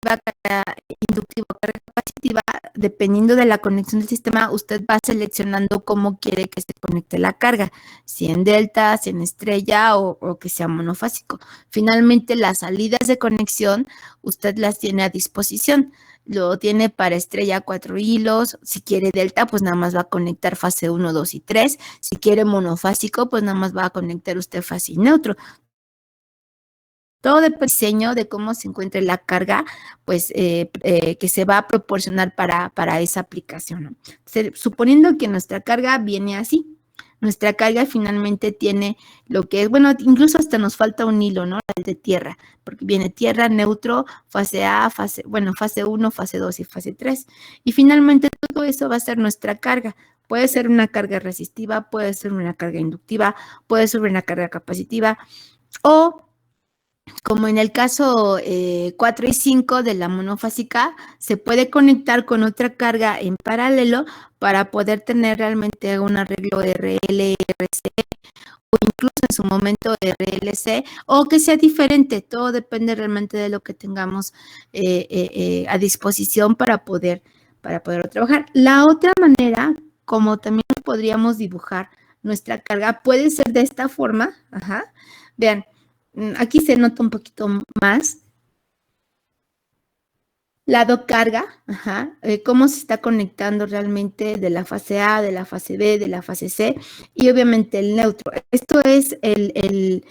carga inductiva o carga capacitiva, dependiendo de la conexión del sistema, usted va seleccionando cómo quiere que se conecte la carga, si en delta, si en estrella o que sea monofásico. Finalmente, las salidas de conexión, usted las tiene a disposición. Lo tiene para estrella 4 hilos, si quiere delta, pues nada más va a conectar fase 1, 2 y 3, si quiere monofásico, pues nada más va a conectar usted fase y neutro. Todo depende del diseño, de cómo se encuentre la carga, pues que se va a proporcionar para esa aplicación, ¿no? Suponiendo que nuestra carga viene así, nuestra carga finalmente tiene lo que es, bueno, incluso hasta nos falta un hilo, ¿no? El de tierra, porque viene tierra, neutro, fase A, fase 1, fase 2 y fase 3. Y finalmente todo eso va a ser nuestra carga. Puede ser una carga resistiva, puede ser una carga inductiva, puede ser una carga capacitiva, o como en el caso 4 y 5 de la monofásica, se puede conectar con otra carga en paralelo para poder tener realmente un arreglo RL, RC o incluso en su momento RLC o que sea diferente. Todo depende realmente de lo que tengamos a disposición para poder trabajar. La otra manera, como también podríamos dibujar nuestra carga, puede ser de esta forma. Ajá. Vean. Aquí se nota un poquito más. Lado carga, ajá, cómo se está conectando realmente de la fase A, de la fase B, de la fase C y obviamente el neutro. Esto es el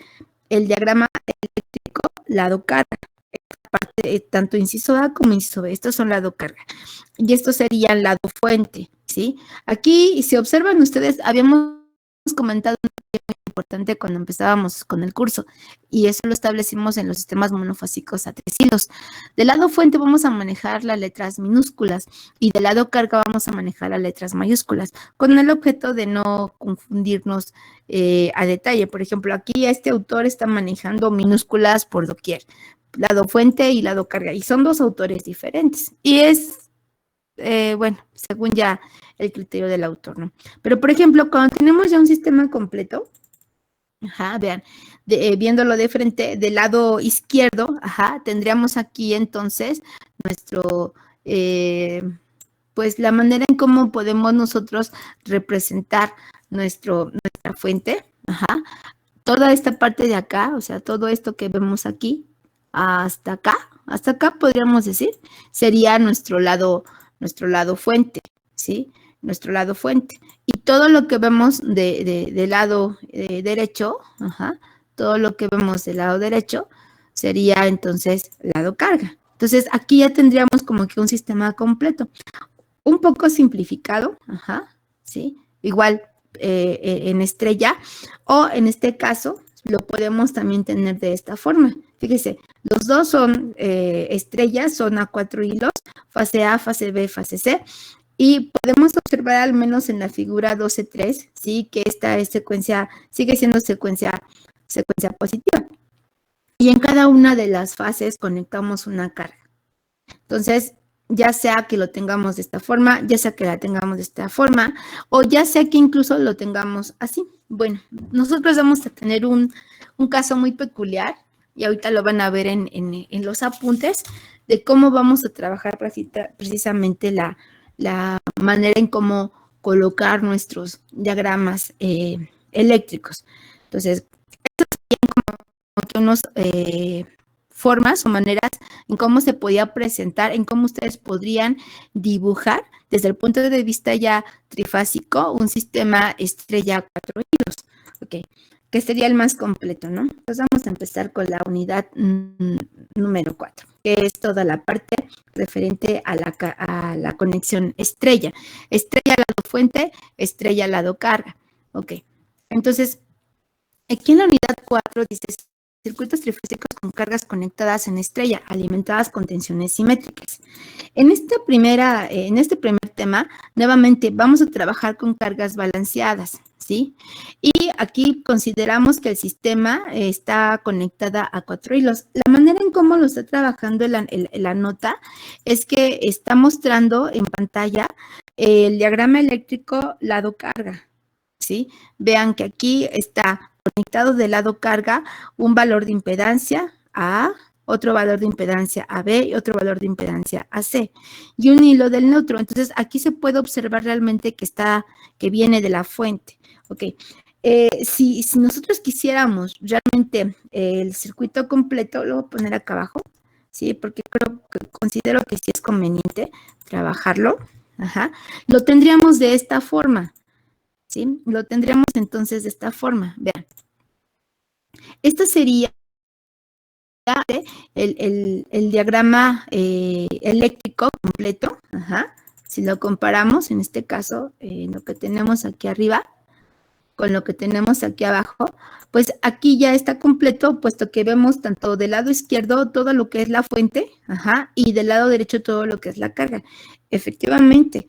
diagrama eléctrico, lado carga. Esta parte, tanto inciso A como inciso B, estos son lado carga. Y estos serían lado fuente, ¿sí? Aquí, si observan ustedes, habíamos comentado un tema muy importante cuando empezábamos con el curso, y eso lo establecimos en los sistemas monofásicos a 3 hilos. Del lado fuente vamos a manejar las letras minúsculas y del lado carga vamos a manejar las letras mayúsculas, con el objeto de no confundirnos a detalle. Por ejemplo, aquí este autor está manejando minúsculas por doquier, lado fuente y lado carga, y son dos autores diferentes, y es bueno, según ya el criterio del autor, ¿no? Pero, por ejemplo, cuando tenemos ya un sistema completo, ajá, vean, viéndolo de frente, del lado izquierdo, ajá, tendríamos aquí entonces nuestro, pues la manera en cómo podemos nosotros representar nuestra fuente, ajá, toda esta parte de acá, o sea, todo esto que vemos aquí, hasta acá podríamos decir, sería nuestro lado fuente, ¿sí? Nuestro lado fuente. Y todo lo que vemos del lado derecho, ajá, todo lo que vemos del lado derecho sería entonces lado carga. Entonces, aquí ya tendríamos como que un sistema completo. Un poco simplificado, ajá, ¿sí? Igual en estrella, o en este caso lo podemos también tener de esta forma. Fíjese, los dos son estrellas, son a 4 hilos, fase A, fase B, fase C, y podemos observar al menos en la figura 12.3, ¿sí? Que esta es secuencia, sigue siendo secuencia positiva. Y en cada una de las fases conectamos una carga. Entonces, ya sea que lo tengamos de esta forma, ya sea que la tengamos de esta forma, o ya sea que incluso lo tengamos así. Bueno, nosotros vamos a tener un caso muy peculiar, y ahorita lo van a ver en los apuntes, de cómo vamos a trabajar precisamente la manera en cómo colocar nuestros diagramas eléctricos. Entonces, estos serían como que unos formas o maneras en cómo se podía presentar, en cómo ustedes podrían dibujar desde el punto de vista ya trifásico un sistema estrella 4 hilos, ok, que sería el más completo, ¿no? Entonces vamos a empezar con la unidad número 4, que es toda la parte referente a la conexión estrella. Estrella lado fuente, estrella lado carga, ok. Entonces, aquí en la unidad 4 dice circuitos trifásicos con cargas conectadas en estrella, alimentadas con tensiones simétricas. En este primer tema, nuevamente vamos a trabajar con cargas balanceadas, ¿sí? Y aquí consideramos que el sistema está conectada a 4 hilos. La manera en cómo lo está trabajando la nota es que está mostrando en pantalla el diagrama eléctrico lado carga, ¿sí? Vean que aquí está conectado del lado carga un valor de impedancia A, otro valor de impedancia AB y otro valor de impedancia AC, y un hilo del neutro. Entonces, aquí se puede observar realmente que viene de la fuente. Ok. Si nosotros quisiéramos realmente el circuito completo, lo voy a poner acá abajo, ¿sí? Porque considero que sí es conveniente trabajarlo. Ajá. Lo tendríamos de esta forma, ¿sí? Lo tendríamos entonces de esta forma. Vean. Esto sería el diagrama eléctrico completo. Ajá. Si lo comparamos, en este caso, lo que tenemos aquí arriba con lo que tenemos aquí abajo, pues aquí ya está completo, puesto que vemos tanto del lado izquierdo todo lo que es la fuente, ajá, y del lado derecho todo lo que es la carga. Efectivamente,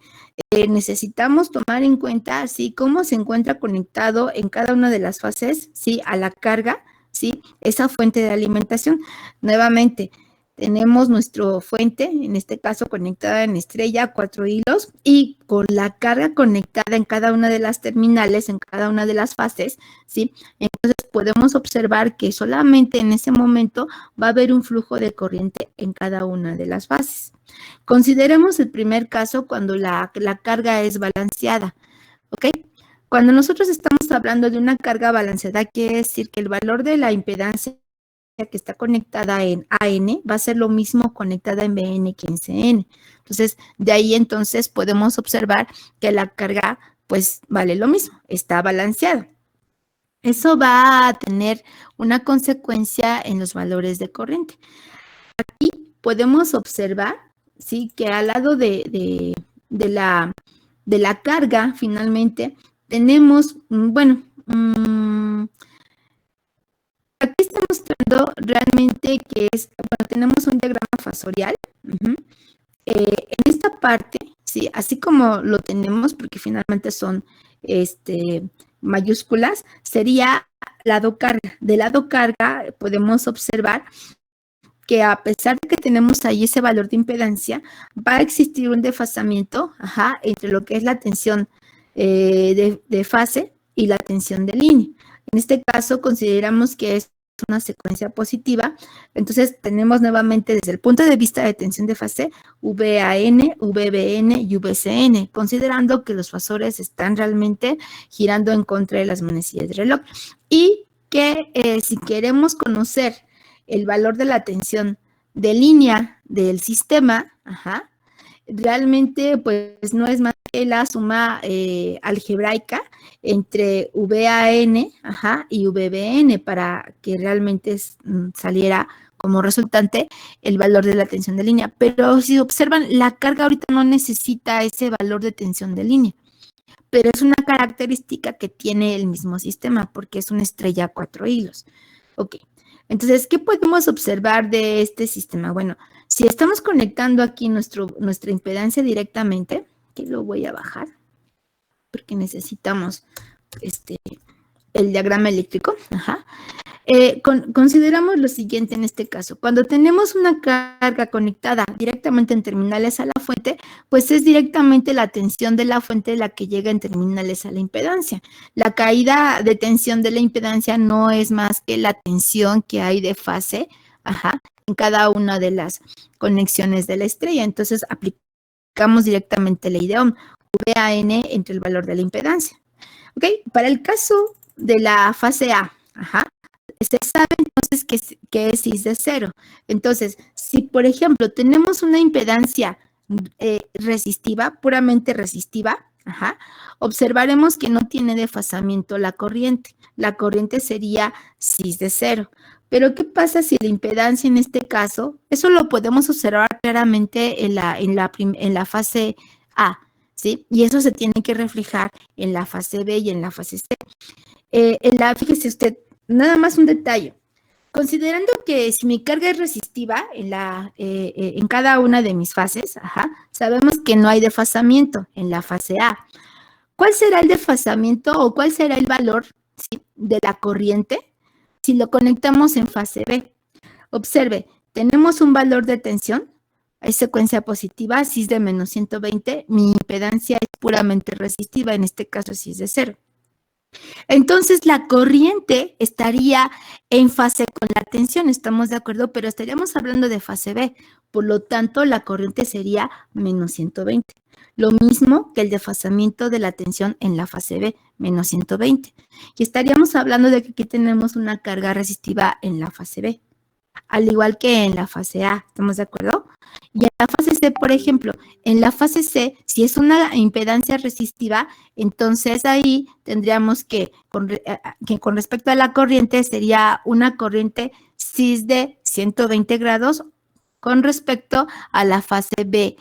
necesitamos tomar en cuenta, ¿sí?, cómo se encuentra conectado en cada una de las fases, ¿sí?, a la carga, ¿sí?, esa fuente de alimentación. Nuevamente, tenemos nuestra fuente, en este caso conectada en estrella, 4 hilos, y con la carga conectada en cada una de las terminales, en cada una de las fases, ¿sí? Entonces podemos observar que solamente en ese momento va a haber un flujo de corriente en cada una de las fases. Consideremos el primer caso cuando la carga es balanceada, ¿ok? Cuando nosotros estamos hablando de una carga balanceada, quiere decir que el valor de la impedancia que está conectada en AN va a ser lo mismo conectada en BN que en CN. Entonces, de ahí entonces podemos observar que la carga pues vale lo mismo, está balanceada. Eso va a tener una consecuencia en los valores de corriente. Aquí podemos observar, ¿sí?, que al lado de la carga, finalmente, tenemos, bueno, aquí está mostrando realmente que bueno, tenemos un diagrama fasorial. En esta parte, sí, así como lo tenemos, porque finalmente son mayúsculas, sería lado carga. Del lado carga podemos observar que a pesar de que tenemos ahí ese valor de impedancia, va a existir un desfasamiento, ajá, entre lo que es la tensión de fase y la tensión de línea. En este caso consideramos que es una secuencia positiva, entonces tenemos nuevamente desde el punto de vista de tensión de fase VAN, VBN y VCN, considerando que los fasores están realmente girando en contra de las manecillas del reloj, y que si queremos conocer el valor de la tensión de línea del sistema, ajá, realmente pues no es más que la suma algebraica entre VAN, ajá, y VBN para que realmente saliera como resultante el valor de la tensión de línea. Pero si observan, la carga ahorita no necesita ese valor de tensión de línea, pero es una característica que tiene el mismo sistema porque es una estrella a 4 hilos. Ok, entonces, ¿qué podemos observar de este sistema? Bueno, si estamos conectando aquí nuestra impedancia directamente, que lo voy a bajar porque necesitamos el diagrama eléctrico, ajá. Consideramos lo siguiente en este caso. Cuando tenemos una carga conectada directamente en terminales a la fuente, pues es directamente la tensión de la fuente la que llega en terminales a la impedancia. La caída de tensión de la impedancia no es más que la tensión que hay de fase, ajá, en cada una de las conexiones de la estrella. Entonces aplicamos directamente ley de Ohm, VAN entre el valor de la impedancia. ¿Ok? Para el caso de la fase A, ajá, se sabe entonces que es cis de cero. Entonces, si por ejemplo tenemos una impedancia resistiva, puramente resistiva, ajá, observaremos que no tiene desfasamiento la corriente. La corriente sería cis de cero. Pero ¿qué pasa si la impedancia en este caso, eso lo podemos observar claramente en la fase A, ¿sí? Y eso se tiene que reflejar en la fase B y en la fase C. Fíjese usted, nada más un detalle. Considerando que si mi carga es resistiva en cada una de mis fases, ajá, sabemos que no hay desfasamiento en la fase A. ¿Cuál será el desfasamiento o cuál será el valor, ¿sí?, de la corriente si lo conectamos en fase B? Observe, tenemos un valor de tensión, es secuencia positiva, cis de menos 120, mi impedancia es puramente resistiva, en este caso cis de cero. Entonces, la corriente estaría en fase con la tensión, ¿estamos de acuerdo? Pero estaríamos hablando de fase B, por lo tanto, la corriente sería menos 120. Lo mismo que el desfasamiento de la tensión en la fase B, menos 120. Y estaríamos hablando de que aquí tenemos una carga resistiva en la fase B, al igual que en la fase A, ¿estamos de acuerdo? Y en la fase C, por ejemplo, en la fase C, si es una impedancia resistiva, entonces ahí tendríamos que con respecto a la corriente, sería una corriente cis de 120 grados con respecto a la fase B,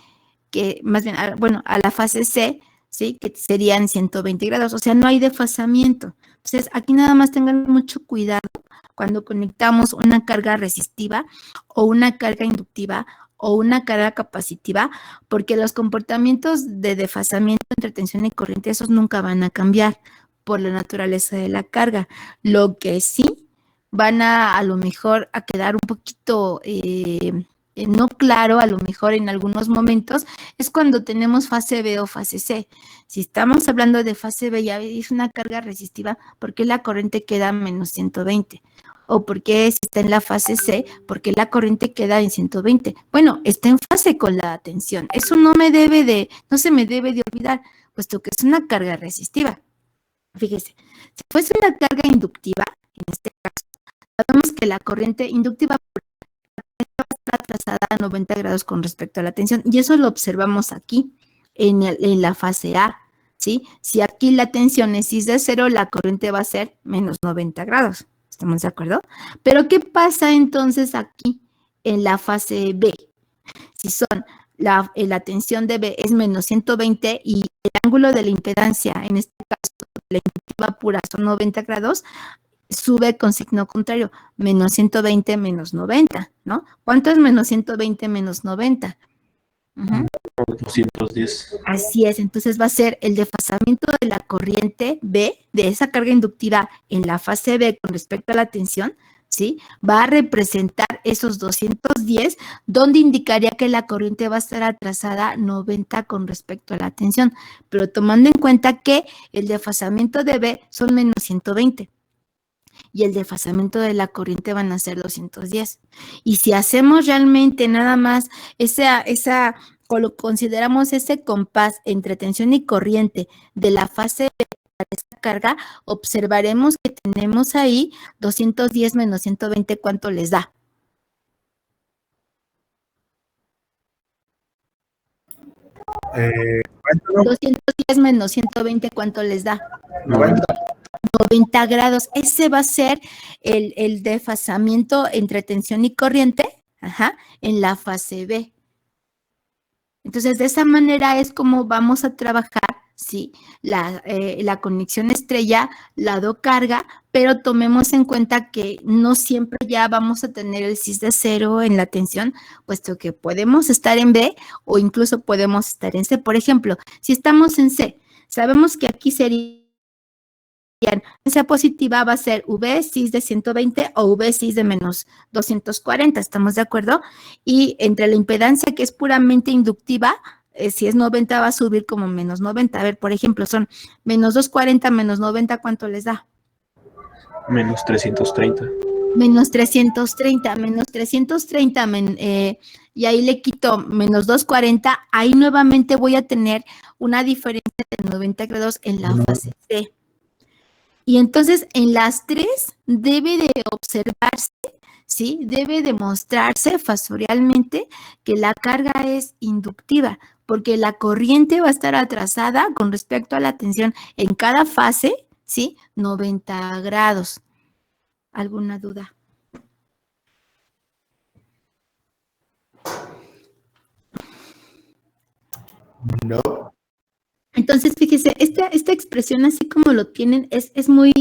que más bien, bueno, a la fase C, ¿sí? Que serían 120 grados, o sea, no hay desfasamiento. Entonces, aquí nada más tengan mucho cuidado cuando conectamos una carga resistiva o una carga inductiva o una carga capacitiva, porque los comportamientos de desfasamiento entre tensión y corriente, esos nunca van a cambiar por la naturaleza de la carga. Lo que sí van a lo mejor a quedar un poquito no claro, a lo mejor en algunos momentos, es cuando tenemos fase B o fase C. Si estamos hablando de fase B, ya es una carga resistiva, ¿por qué la corriente queda menos 120? ¿O por qué si está en la fase C, por qué la corriente queda en 120? Bueno, está en fase con la tensión. Eso no se me debe de olvidar, puesto que es una carga resistiva. Fíjese, si fuese una carga inductiva, en este caso, sabemos que la corriente inductiva está atrasada a 90 grados con respecto a la tensión, y eso lo observamos aquí en la fase A, ¿sí? Si aquí la tensión es cis de 0, la corriente va a ser menos 90 grados, ¿estamos de acuerdo? Pero ¿qué pasa entonces aquí en la fase B? Si son la tensión de B es menos 120 y el ángulo de la impedancia, en este caso, la inductiva pura son 90 grados, sube con signo contrario, menos 120 menos 90, ¿no? ¿Cuánto es menos 120 menos 90? 210. Así es, entonces va a ser el desfasamiento de la corriente B, de esa carga inductiva en la fase B con respecto a la tensión, ¿sí? Va a representar esos 210, donde indicaría que la corriente va a estar atrasada 90 con respecto a la tensión, pero tomando en cuenta que el desfasamiento de B son menos 120. Y el desfasamiento de la corriente van a ser 210. Y si hacemos realmente nada más consideramos ese compás entre tensión y corriente de la fase de esa carga, observaremos que tenemos ahí 210 menos 120, ¿cuánto les da? 210 menos 120, ¿cuánto les da? 90. 90 grados. Ese va a ser el desfasamiento entre tensión y corriente, en la fase B. Entonces, de esa manera es como vamos a trabajar, ¿sí? La conexión estrella, lado carga, pero tomemos en cuenta que no siempre ya vamos a tener el cis de 0 en la tensión, puesto que podemos estar en B o incluso podemos estar en C. Por ejemplo, si estamos en C, sabemos que aquí sería esa positiva va a ser V cis de 120 o V cis de menos 240, ¿estamos de acuerdo? Y entre la impedancia que es puramente inductiva, si es 90 va a subir como menos 90. A ver, por ejemplo, son menos 240 menos 90, ¿cuánto les da? Menos 330. Menos 330, menos 330, y ahí le quito menos 240, ahí nuevamente voy a tener una diferencia de 90 grados en la fase C. Y entonces en las tres debe de observarse, ¿sí? Debe demostrarse fasorialmente que la carga es inductiva, porque la corriente va a estar atrasada con respecto a la tensión en cada fase, ¿sí? 90 grados. ¿Alguna duda? No. Entonces, fíjese, esta expresión así como lo tienen es muy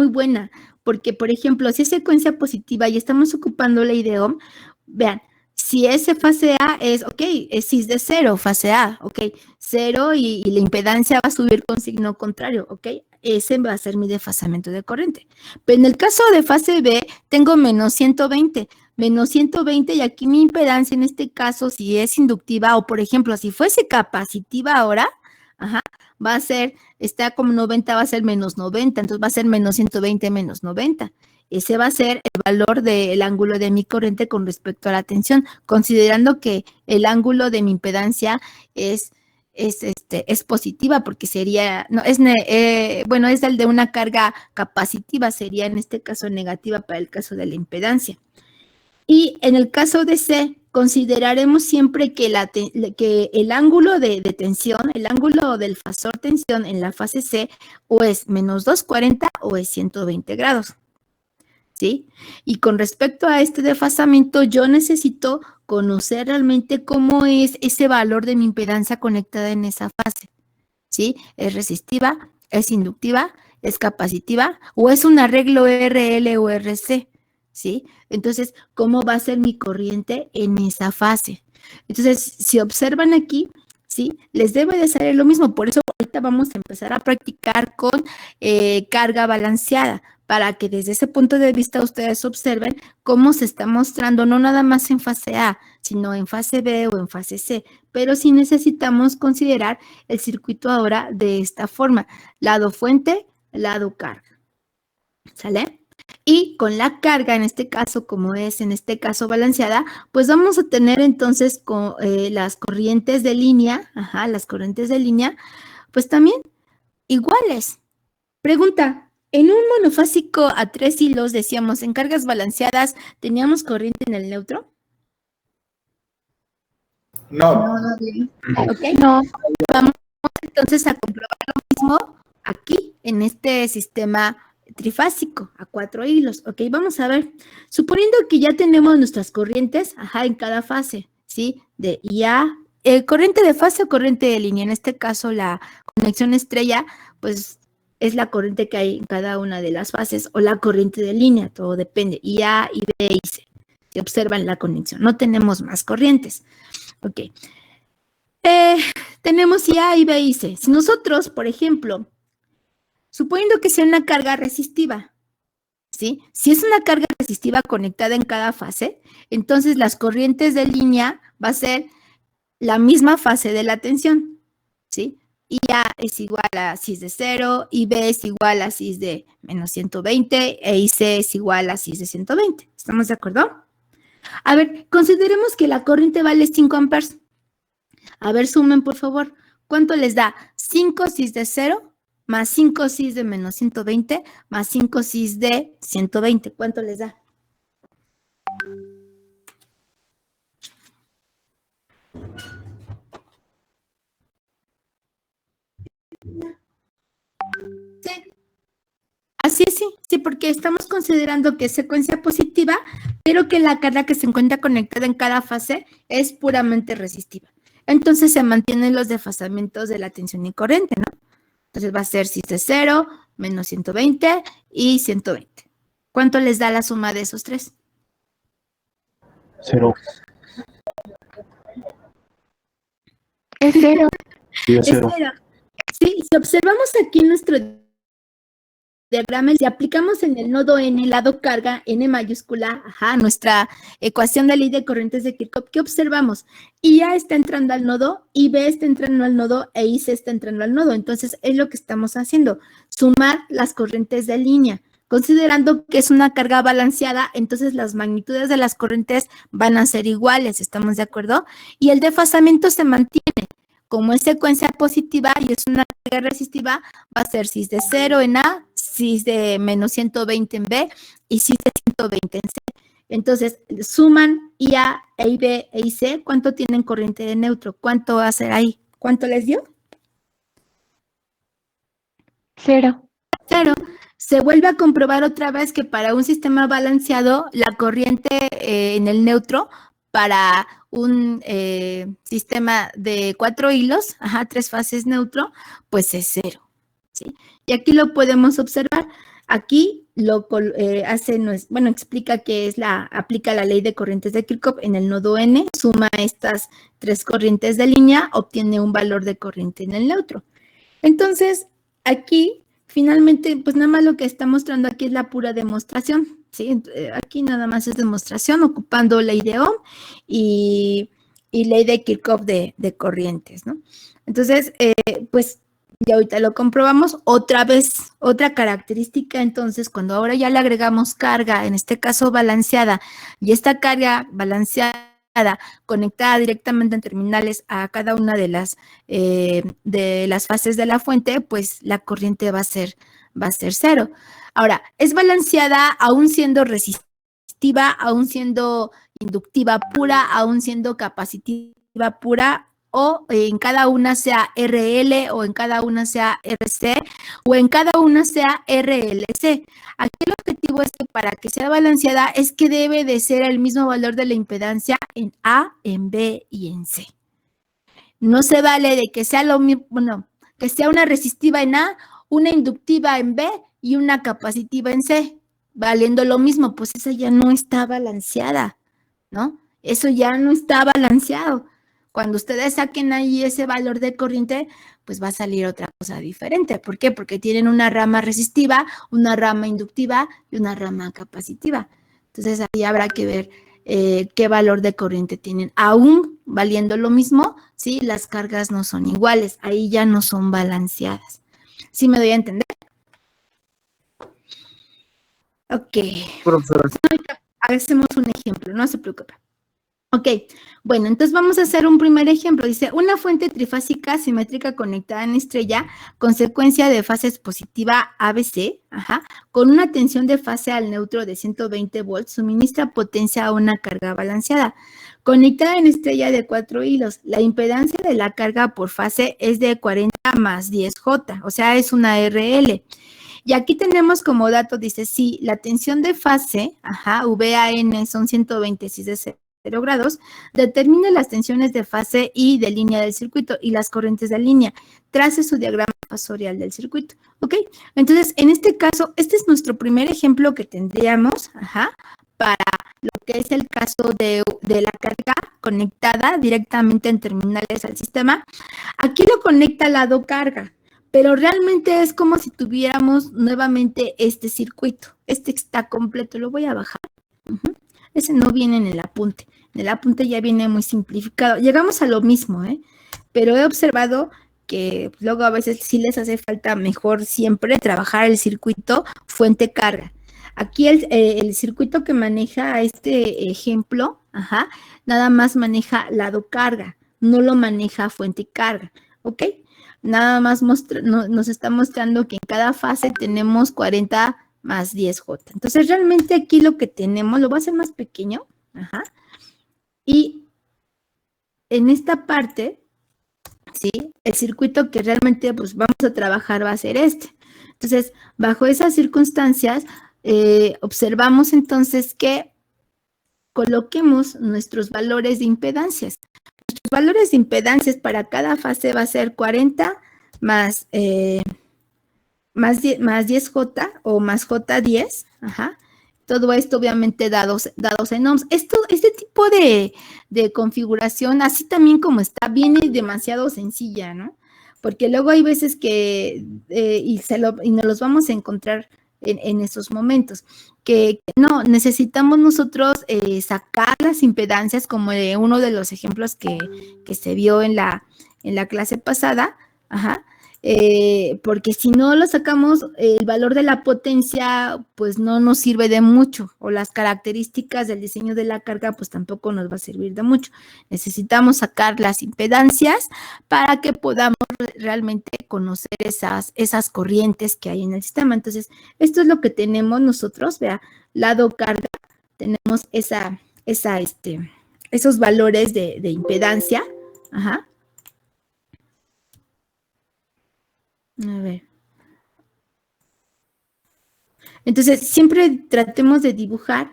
buena, porque, por ejemplo, si es secuencia positiva y estamos ocupando la IDEOM, vean, si ese fase A es, ok, es cis de 0, fase A, ok, 0 y la impedancia va a subir con signo contrario, ok, ese va a ser mi desfasamiento de corriente. Pero en el caso de fase B, tengo menos 120 y aquí mi impedancia en este caso, si es inductiva o, por ejemplo, si fuese capacitiva ahora, va a ser, está como 90, va a ser menos 90, entonces va a ser menos 120 menos 90. Ese va a ser el valor del ángulo de mi corriente con respecto a la tensión, considerando que el ángulo de mi impedancia es positiva, porque sería, no, bueno, es el de una carga capacitiva, sería en este caso negativa para el caso de la impedancia. Y en el caso de C, consideraremos siempre que el ángulo de tensión, el ángulo del fasor tensión en la fase C, o es menos 240 o es 120 grados. ¿Sí? Y con respecto a este desfasamiento, yo necesito conocer realmente cómo es ese valor de mi impedancia conectada en esa fase. ¿Sí? ¿Es resistiva? ¿Es inductiva? ¿Es capacitiva? ¿O es un arreglo RL o RC? ¿Sí? Entonces, ¿cómo va a ser mi corriente en esa fase? Entonces, si observan aquí, ¿sí? Les debe de salir lo mismo. Por eso ahorita vamos a empezar a practicar con carga balanceada, para que desde ese punto de vista ustedes observen cómo se está mostrando, no nada más en fase A, sino en fase B o en fase C. Pero sí necesitamos considerar el circuito ahora de esta forma: lado fuente, lado carga. ¿Sale? Y con la carga, en este caso, como es en este caso balanceada, pues vamos a tener entonces con las corrientes de línea, las corrientes de línea, pues también iguales. Pregunta: en un monofásico a 3 hilos, decíamos, en cargas balanceadas, ¿teníamos corriente en el neutro? No. ¿Ok? No. Vamos entonces a comprobar lo mismo aquí, en este sistema trifásico a 4 hilos. Ok, vamos a ver. Suponiendo que ya tenemos nuestras corrientes, en cada fase, ¿sí? De IA, corriente de fase o corriente de línea. En este caso, la conexión estrella, pues, es la corriente que hay en cada una de las fases, o la corriente de línea, todo depende, IA, IB y C. Si observan la conexión, no tenemos más corrientes. Ok. Tenemos IA, IB y C. Si nosotros, por ejemplo, suponiendo que sea una carga resistiva, ¿sí? Si es una carga resistiva conectada en cada fase, entonces las corrientes de línea va a ser la misma fase de la tensión, ¿sí? Y A es igual a cis de 0, y B es igual a cis de menos 120, e IC es igual a cis de 120. ¿Estamos de acuerdo? A ver, consideremos que la corriente vale 5 amperes. A ver, sumen, por favor. ¿Cuánto les da? 5 cis de 0 más 5 cis de menos 120 más 5 cis de 120. ¿Cuánto les da? Sí. Así es, sí, porque estamos considerando que es secuencia positiva, pero que la carga que se encuentra conectada en cada fase es puramente resistiva. Entonces se mantienen los desfasamientos de la tensión y corriente, ¿no? Entonces va a ser cis de 0, menos 120 y 120. ¿Cuánto les da la suma de esos tres? 0. Es 0. Sí, es 0. Sí, si observamos aquí nuestro diagrama, si aplicamos en el nodo N, lado carga, N mayúscula, nuestra ecuación de ley de corrientes de Kirchhoff, ¿qué observamos? IA está entrando al nodo, IB está entrando al nodo, e IC está entrando al nodo. Entonces, es lo que estamos haciendo: sumar las corrientes de línea. Considerando que es una carga balanceada, entonces las magnitudes de las corrientes van a ser iguales, ¿estamos de acuerdo? Y el desfasamiento se mantiene. Como es secuencia positiva y es una carga resistiva, va a ser cis de 0 en A, cis de menos 120 en B y cis de 120 en C. Entonces, suman IA, IB e IC, ¿cuánto tienen corriente de neutro? ¿Cuánto va a ser ahí? ¿Cuánto les dio? 0. 0. Se vuelve a comprobar otra vez que para un sistema balanceado, la corriente en el neutro para un sistema de 4 hilos, 3 fases neutro, pues es 0. ¿Sí? Y aquí lo podemos observar. Aquí lo explica que aplica la ley de corrientes de Kirchhoff en el nodo N, suma estas 3 corrientes de línea, obtiene un valor de corriente en el neutro. Entonces, aquí, finalmente, pues nada más lo que está mostrando aquí es la pura demostración, ¿sí? Aquí nada más es demostración ocupando ley de Ohm y y ley de Kirchhoff de corrientes, ¿no? Entonces, pues ya ahorita lo comprobamos. Otra vez, otra característica, entonces, cuando ahora ya le agregamos carga, en este caso balanceada, y esta carga balanceada conectada directamente en terminales a cada una de las fases de la fuente, pues la corriente va a ser cero. Ahora, es balanceada aún siendo resistiva, aún siendo inductiva pura, aún siendo capacitiva pura, o en cada una sea RL, o en cada una sea RC, o en cada una sea RLC. Aquí el objetivo es que para que sea balanceada es que debe de ser el mismo valor de la impedancia en A, en B y en C. No se vale de que sea lo mismo, bueno, que sea una resistiva en A, una inductiva en B y una capacitiva en C, valiendo lo mismo, pues esa ya no está balanceada, ¿no? Eso ya no está balanceado. Cuando ustedes saquen ahí ese valor de corriente, pues va a salir otra cosa diferente. ¿Por qué? Porque tienen una rama resistiva, una rama inductiva y una rama capacitiva. Entonces ahí habrá que ver qué valor de corriente tienen. Aún valiendo lo mismo, ¿sí? Las cargas no son iguales, ahí ya no son balanceadas. ¿Sí me doy a entender? Ok. Profesora. Ahorita hacemos un ejemplo, no se preocupe. Ok, bueno, entonces vamos a hacer un primer ejemplo. Dice, una fuente trifásica simétrica conectada en estrella con secuencia de fases positiva ABC, con una tensión de fase al neutro de 120 volts, suministra potencia a una carga balanceada. Conectada en estrella de 4 hilos, la impedancia de la carga por fase es de 40 más 10J, o sea, es una RL. Y aquí tenemos como dato, dice, sí, la tensión de fase, VAN son 126 de 0 grados, determina las tensiones de fase y de línea del circuito y las corrientes de línea. Trace su diagrama fasorial del circuito, ¿ok? Entonces, en este caso, este es nuestro primer ejemplo que tendríamos, para lo que es el caso de la carga conectada directamente en terminales al sistema. Aquí lo conecta al lado carga, pero realmente es como si tuviéramos nuevamente este circuito. Este está completo, lo voy a bajar. Ese no viene en el apunte. En el apunte ya viene muy simplificado. Llegamos a lo mismo, pero he observado que luego a veces sí les hace falta mejor siempre trabajar el circuito fuente-carga. Aquí el circuito que maneja este ejemplo, nada más maneja lado carga, no lo maneja fuente y carga, ¿ok? Nada más nos está mostrando que en cada fase tenemos 40 más 10J. Entonces, realmente aquí lo que tenemos, lo voy a hacer más pequeño, y en esta parte, ¿sí? El circuito que realmente pues vamos a trabajar va a ser este. Entonces, bajo esas circunstancias, observamos entonces que coloquemos nuestros valores de impedancias. Nuestros valores de impedancias para cada fase va a ser 40 más 10J o más J10, todo esto obviamente dados en ohms. Este tipo de configuración, así también como está, viene demasiado sencilla, ¿no? Porque luego hay veces que, y nos los vamos a encontrar en esos momentos, que no, necesitamos nosotros sacar las impedancias, como de uno de los ejemplos que se vio en la clase pasada, porque si no lo sacamos, el valor de la potencia pues no nos sirve de mucho, o las características del diseño de la carga pues tampoco nos va a servir de mucho. Necesitamos sacar las impedancias para que podamos realmente conocer esas corrientes que hay en el sistema. Entonces, esto es lo que tenemos nosotros, vea, lado carga, tenemos esos valores de impedancia, A ver. Entonces, siempre tratemos de dibujar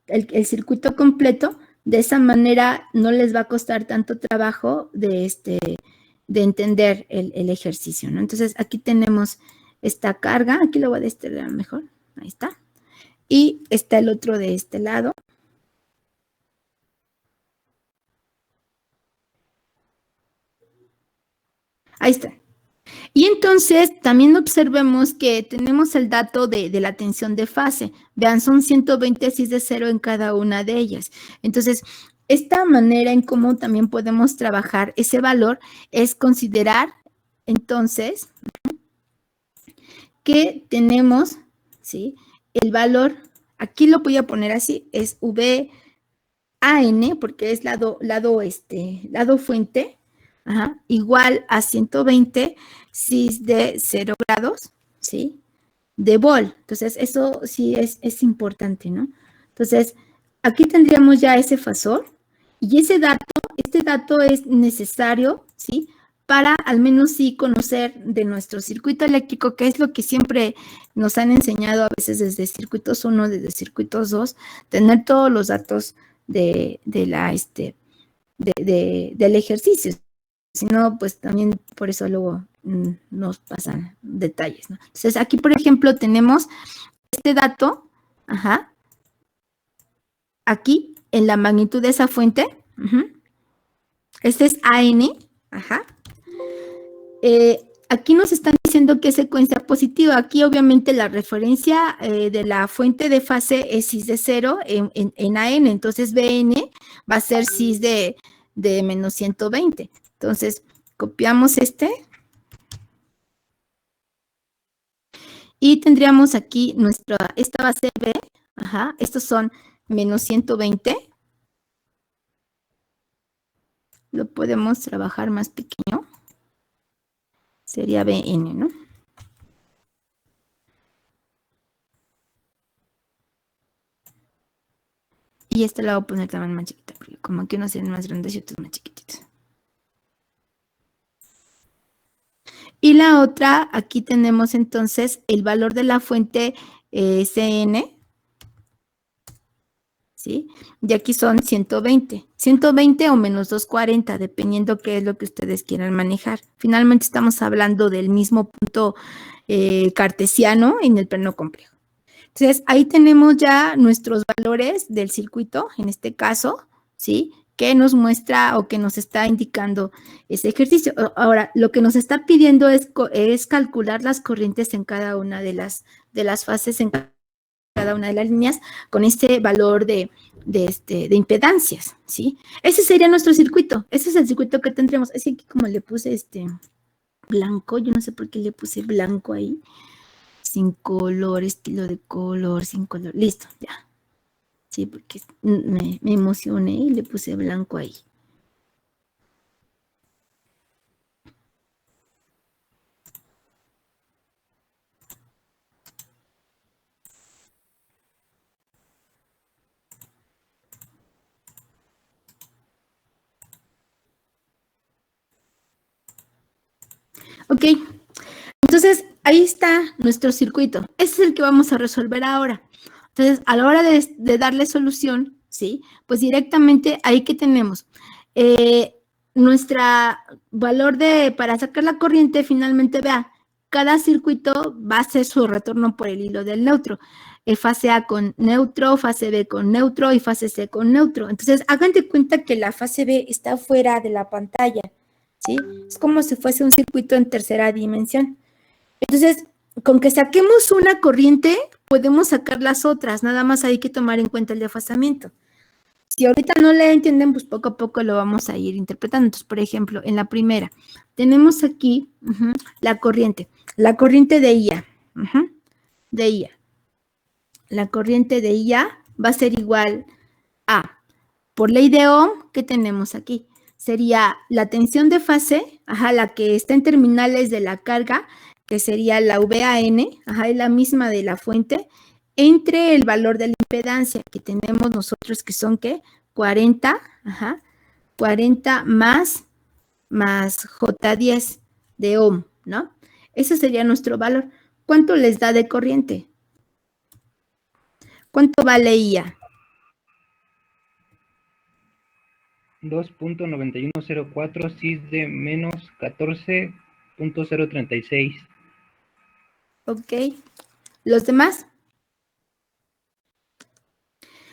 el circuito completo. De esa manera no les va a costar tanto trabajo de entender el ejercicio, ¿no? Entonces, aquí tenemos esta carga. Aquí lo voy a destellar mejor. Ahí está. Y está el otro de este lado. Ahí está. Y entonces también observemos que tenemos el dato de la tensión de fase. Vean, son 126 de 0 en cada una de ellas. Entonces, esta manera en cómo también podemos trabajar ese valor es considerar, entonces, que tenemos, ¿sí? El valor, aquí lo voy a poner así, es VAN, porque es lado fuente, ajá, igual a 120 cis de 0 grados, ¿sí? De Bol. Entonces, eso sí es importante, ¿no? Entonces, aquí tendríamos ya ese fasor y este dato es necesario, ¿sí? Para al menos sí conocer de nuestro circuito eléctrico, que es lo que siempre nos han enseñado a veces desde circuitos 1, desde circuitos 2, tener todos los datos del ejercicio. Si no, pues también por eso luego nos pasan detalles, ¿no? Entonces, aquí, por ejemplo, tenemos este dato, ajá, aquí, en la magnitud de esa fuente, este es AN, ajá. Aquí nos están diciendo que es secuencia positiva. Aquí, obviamente, la referencia de la fuente de fase es cis de 0 en AN, entonces BN va a ser cis de menos 120. Entonces, copiamos y tendríamos aquí esta va a ser B, ajá, estos son menos 120. Lo podemos trabajar más pequeño. Sería BN, ¿no? Y esta la voy a poner también más chiquita, porque como aquí unos serían más grandes y otros más chiquititos. Y la otra, aquí tenemos entonces el valor de la fuente CN, ¿sí? Y aquí son 120. 120 o menos 240, dependiendo qué es lo que ustedes quieran manejar. Finalmente estamos hablando del mismo punto cartesiano en el plano complejo. Entonces, ahí tenemos ya nuestros valores del circuito, en este caso, ¿sí? Que nos muestra o que nos está indicando ese ejercicio. Ahora, lo que nos está pidiendo es calcular las corrientes en cada una de las fases, en cada una de las líneas, con este valor de impedancias, ¿sí? Ese sería nuestro circuito. Ese es el circuito que tendremos. Es que aquí como le puse blanco, yo no sé por qué le puse blanco ahí. Sin color, estilo de color, sin color. Listo, ya. Sí, porque me emocioné y le puse blanco ahí. Ok, entonces ahí está nuestro circuito. Ese es el que vamos a resolver ahora. Entonces, a la hora de darle solución, ¿sí? Pues directamente ahí que tenemos. Nuestra valor para sacar la corriente, finalmente, vea, cada circuito va a hacer su retorno por el hilo del neutro. Fase A con neutro, fase B con neutro y fase C con neutro. Entonces, hagan de cuenta que la fase B está fuera de la pantalla, ¿sí? Es como si fuese un circuito en tercera dimensión. Entonces, con que saquemos una corriente, podemos sacar las otras, nada más hay que tomar en cuenta el desfasamiento. Si ahorita no le entienden, pues poco a poco lo vamos a ir interpretando. Entonces, por ejemplo, en la primera, tenemos aquí la corriente de IA, de IA. La corriente de IA va a ser igual a, por ley de Ohm, ¿qué tenemos aquí? Sería la tensión de fase, la que está en terminales de la carga, que sería la VAN, es la misma de la fuente, entre el valor de la impedancia que tenemos nosotros, que son, ¿qué? 40, 40 más J10 de ohm, ¿no? Ese sería nuestro valor. ¿Cuánto les da de corriente? ¿Cuánto vale IA? 2.9104 cis de menos 14.036. Ok. ¿Los demás?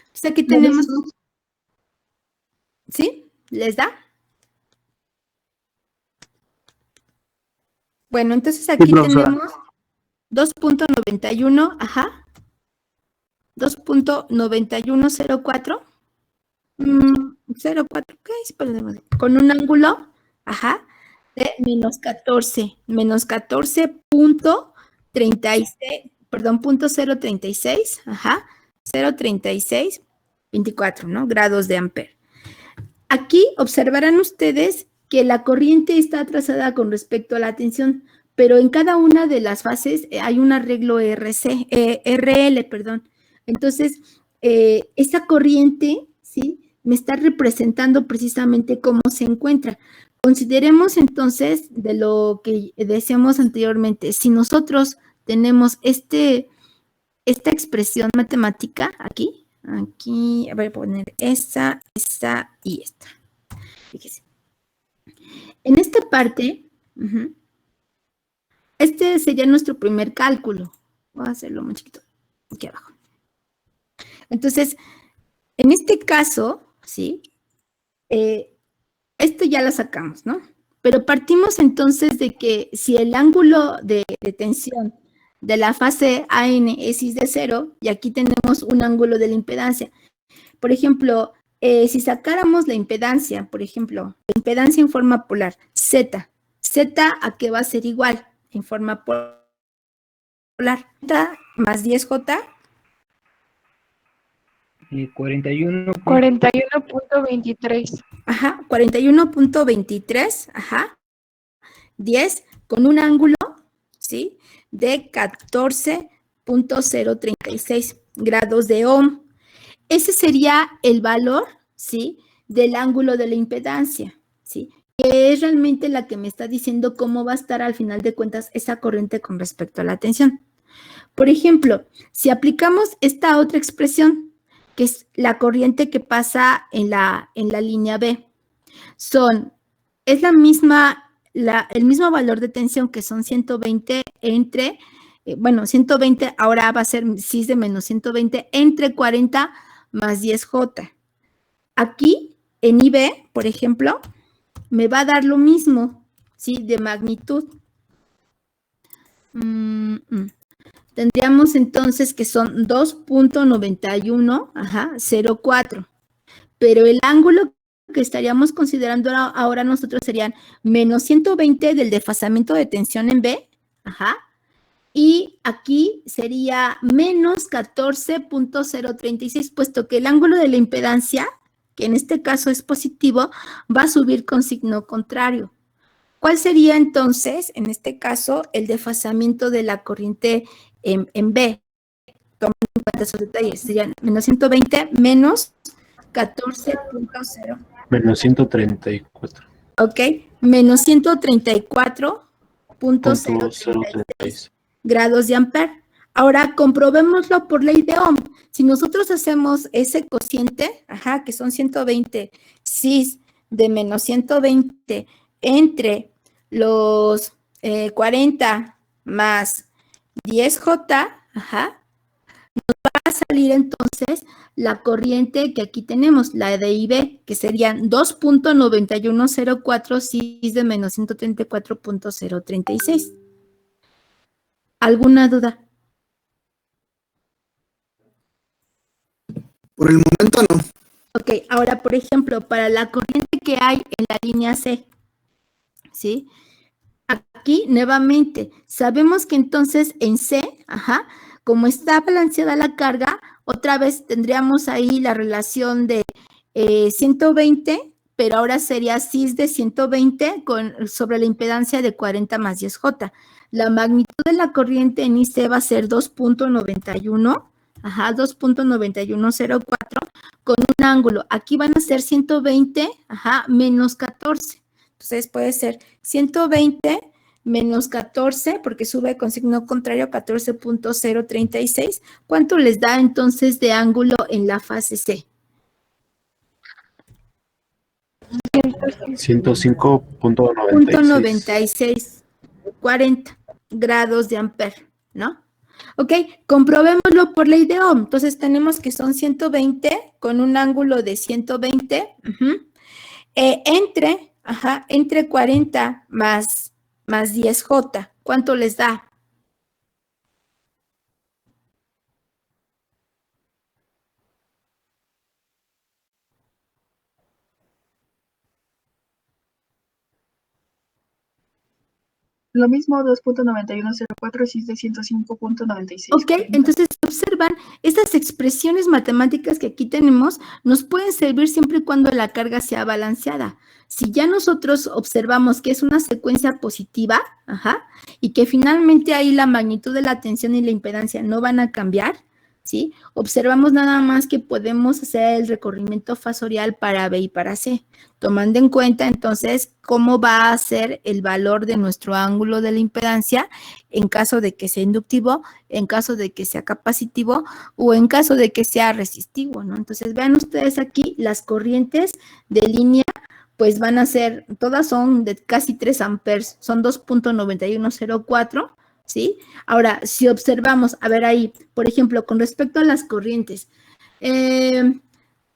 Entonces aquí tenemos... ¿Sí? ¿Les da? Bueno, entonces aquí sí, tenemos 2.91, 2.9104. 0,4, ¿qué es? Con un ángulo, ajá, de menos 14.36, perdón, punto 036, ajá, 036, 24, ¿no? Grados de Ampere. Aquí observarán ustedes que la corriente está trazada con respecto a la tensión, pero en cada una de las fases hay un arreglo RL, perdón. Entonces, esa corriente, ¿sí? Me está representando precisamente cómo se encuentra. Consideremos entonces de lo que decíamos anteriormente, si nosotros tenemos esta expresión matemática aquí, voy a poner esta y esta. Fíjese. En esta parte, este sería nuestro primer cálculo. Voy a hacerlo muy chiquito, aquí abajo. Entonces, en este caso, ¿sí? Esto ya lo sacamos, ¿no? Pero partimos entonces de que si el ángulo de tensión de la fase AN es is de 0, y aquí tenemos un ángulo de la impedancia. Por ejemplo, si sacáramos la impedancia, por ejemplo, la impedancia en forma polar, Z, ¿a qué va a ser igual en forma polar? Z más 10J. 41.23. Ajá, 41.23, ajá, 10 con un ángulo, ¿sí? De 14.036 grados de ohm. Ese sería el valor, ¿sí? Del ángulo de la impedancia, ¿sí? Que es realmente la que me está diciendo cómo va a estar al final de cuentas esa corriente con respecto a la tensión. Por ejemplo, si aplicamos esta otra expresión, que es la corriente que pasa en la línea B, es el mismo valor de tensión, que son 120 entre, 120 ahora va a ser cis de menos 120 entre 40 más 10J. Aquí, en IB, por ejemplo, me va a dar lo mismo, ¿sí? De magnitud. Tendríamos entonces que son 2.9104, pero el ángulo que estaríamos considerando ahora nosotros serían menos 120 del desfasamiento de tensión en B, ajá, y aquí sería menos 14.036, puesto que el ángulo de la impedancia, que en este caso es positivo, va a subir con signo contrario. ¿Cuál sería entonces, en este caso, el desfasamiento de la corriente en B? Tomen en cuenta esos detalles. Serían menos 120 menos 14.0. Menos 134. Ok, menos 134.036 grados de Ampere. Ahora, comprobémoslo por ley de Ohm. Si nosotros hacemos ese cociente, ajá, que son 120 cis de menos 120 entre los 40 más 10J, ajá, va a salir entonces la corriente que aquí tenemos, la de IB, que serían 2.9104 cis de menos 134.036. ¿Alguna duda? Por el momento no. Ok, ahora, por ejemplo, para la corriente que hay en la línea C, ¿sí? Aquí, nuevamente, sabemos que entonces en C, ajá, como está balanceada la carga, otra vez tendríamos ahí la relación de 120, pero ahora sería cis de 120 sobre la impedancia de 40 más 10J. La magnitud de la corriente en IC va a ser 2.91, ajá, 2.9104, con un ángulo. Aquí van a ser 120, ajá, menos 14. Entonces puede ser 120 menos 14, porque sube con signo contrario, 14.036. ¿Cuánto les da entonces de ángulo en la fase C? 105.96. 40 grados de Ampere, ¿no? Ok, comprobémoslo por ley de Ohm. Entonces tenemos que son 120 con un ángulo de 120 entre 40 más 10J. ¿Cuánto les da? Lo mismo 2.9104 si es de 105.96. Ok, entonces observan, estas expresiones matemáticas que aquí tenemos nos pueden servir siempre y cuando la carga sea balanceada. Si ya nosotros observamos que es una secuencia positiva, ajá, y que finalmente ahí la magnitud de la tensión y la impedancia no van a cambiar, ¿sí? Observamos nada más que podemos hacer el recorrimiento fasorial para B y para C, tomando en cuenta entonces cómo va a ser el valor de nuestro ángulo de la impedancia en caso de que sea inductivo, en caso de que sea capacitivo o en caso de que sea resistivo, ¿no? Entonces vean ustedes aquí las corrientes de línea, pues van a ser, todas son de casi 3 amperes, son 2.9104, ¿sí? Ahora, si observamos, a ver ahí, por ejemplo, con respecto a las corrientes, ¿qué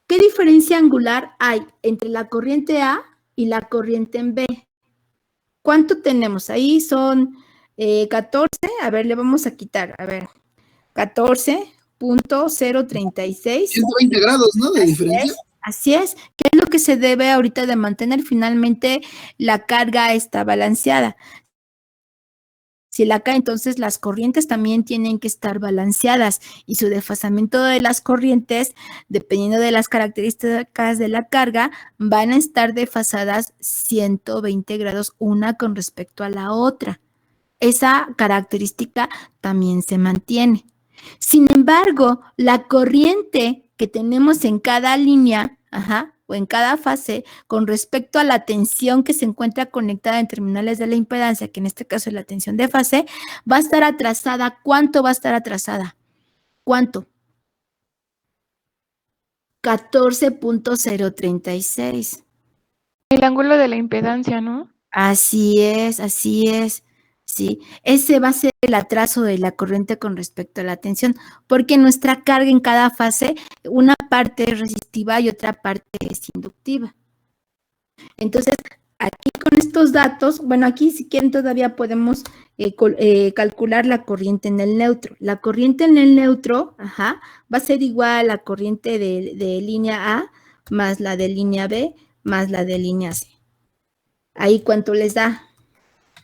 diferencia angular hay entre la corriente A y la corriente en B? ¿Cuánto tenemos? Ahí son 14, a ver, le vamos a quitar, a ver, 14.036. 120 grados, ¿no? De diferencia. Así es, ¿qué es lo que se debe ahorita de mantener? Finalmente, la carga está balanceada. Si la carga, entonces las corrientes también tienen que estar balanceadas y su desfasamiento de las corrientes, dependiendo de las características de la carga, van a estar desfasadas 120 grados una con respecto a la otra. Esa característica también se mantiene. Sin embargo, la corriente que tenemos en cada línea, o en cada fase, con respecto a la tensión que se encuentra conectada en terminales de la impedancia, que en este caso es la tensión de fase, va a estar atrasada. ¿Cuánto va a estar atrasada? ¿Cuánto? 14.036. El ángulo de la impedancia, ¿no? Así es, ¿sí? Ese va a ser el atraso de la corriente con respecto a la tensión, porque nuestra carga en cada fase, una parte es resistiva y otra parte es inductiva. Entonces, aquí con estos datos, bueno, aquí si quieren todavía podemos calcular la corriente en el neutro. La corriente en el neutro, va a ser igual a la corriente de línea A más la de línea B más la de línea C. Ahí cuánto les da,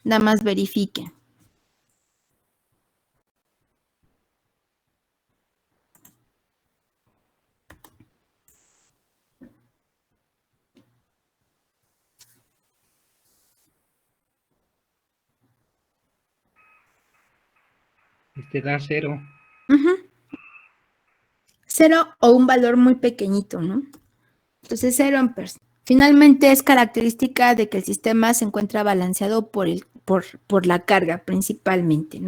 nada más verifiquen. Da 0. Cero o un valor muy pequeñito, ¿no? Entonces 0 amperes. Finalmente es característica de que el sistema se encuentra balanceado por la carga principalmente, ¿no?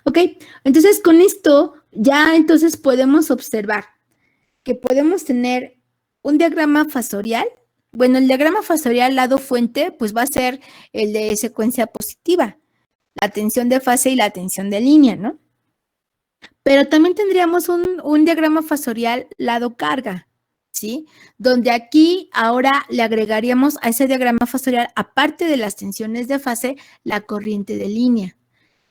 Ok, entonces con esto ya entonces podemos observar que podemos tener un diagrama fasorial. Bueno, el diagrama fasorial lado fuente pues va a ser el de secuencia positiva, la tensión de fase y la tensión de línea, ¿no? Pero también tendríamos un diagrama fasorial lado carga, ¿sí? Donde aquí ahora le agregaríamos a ese diagrama fasorial, aparte de las tensiones de fase, la corriente de línea,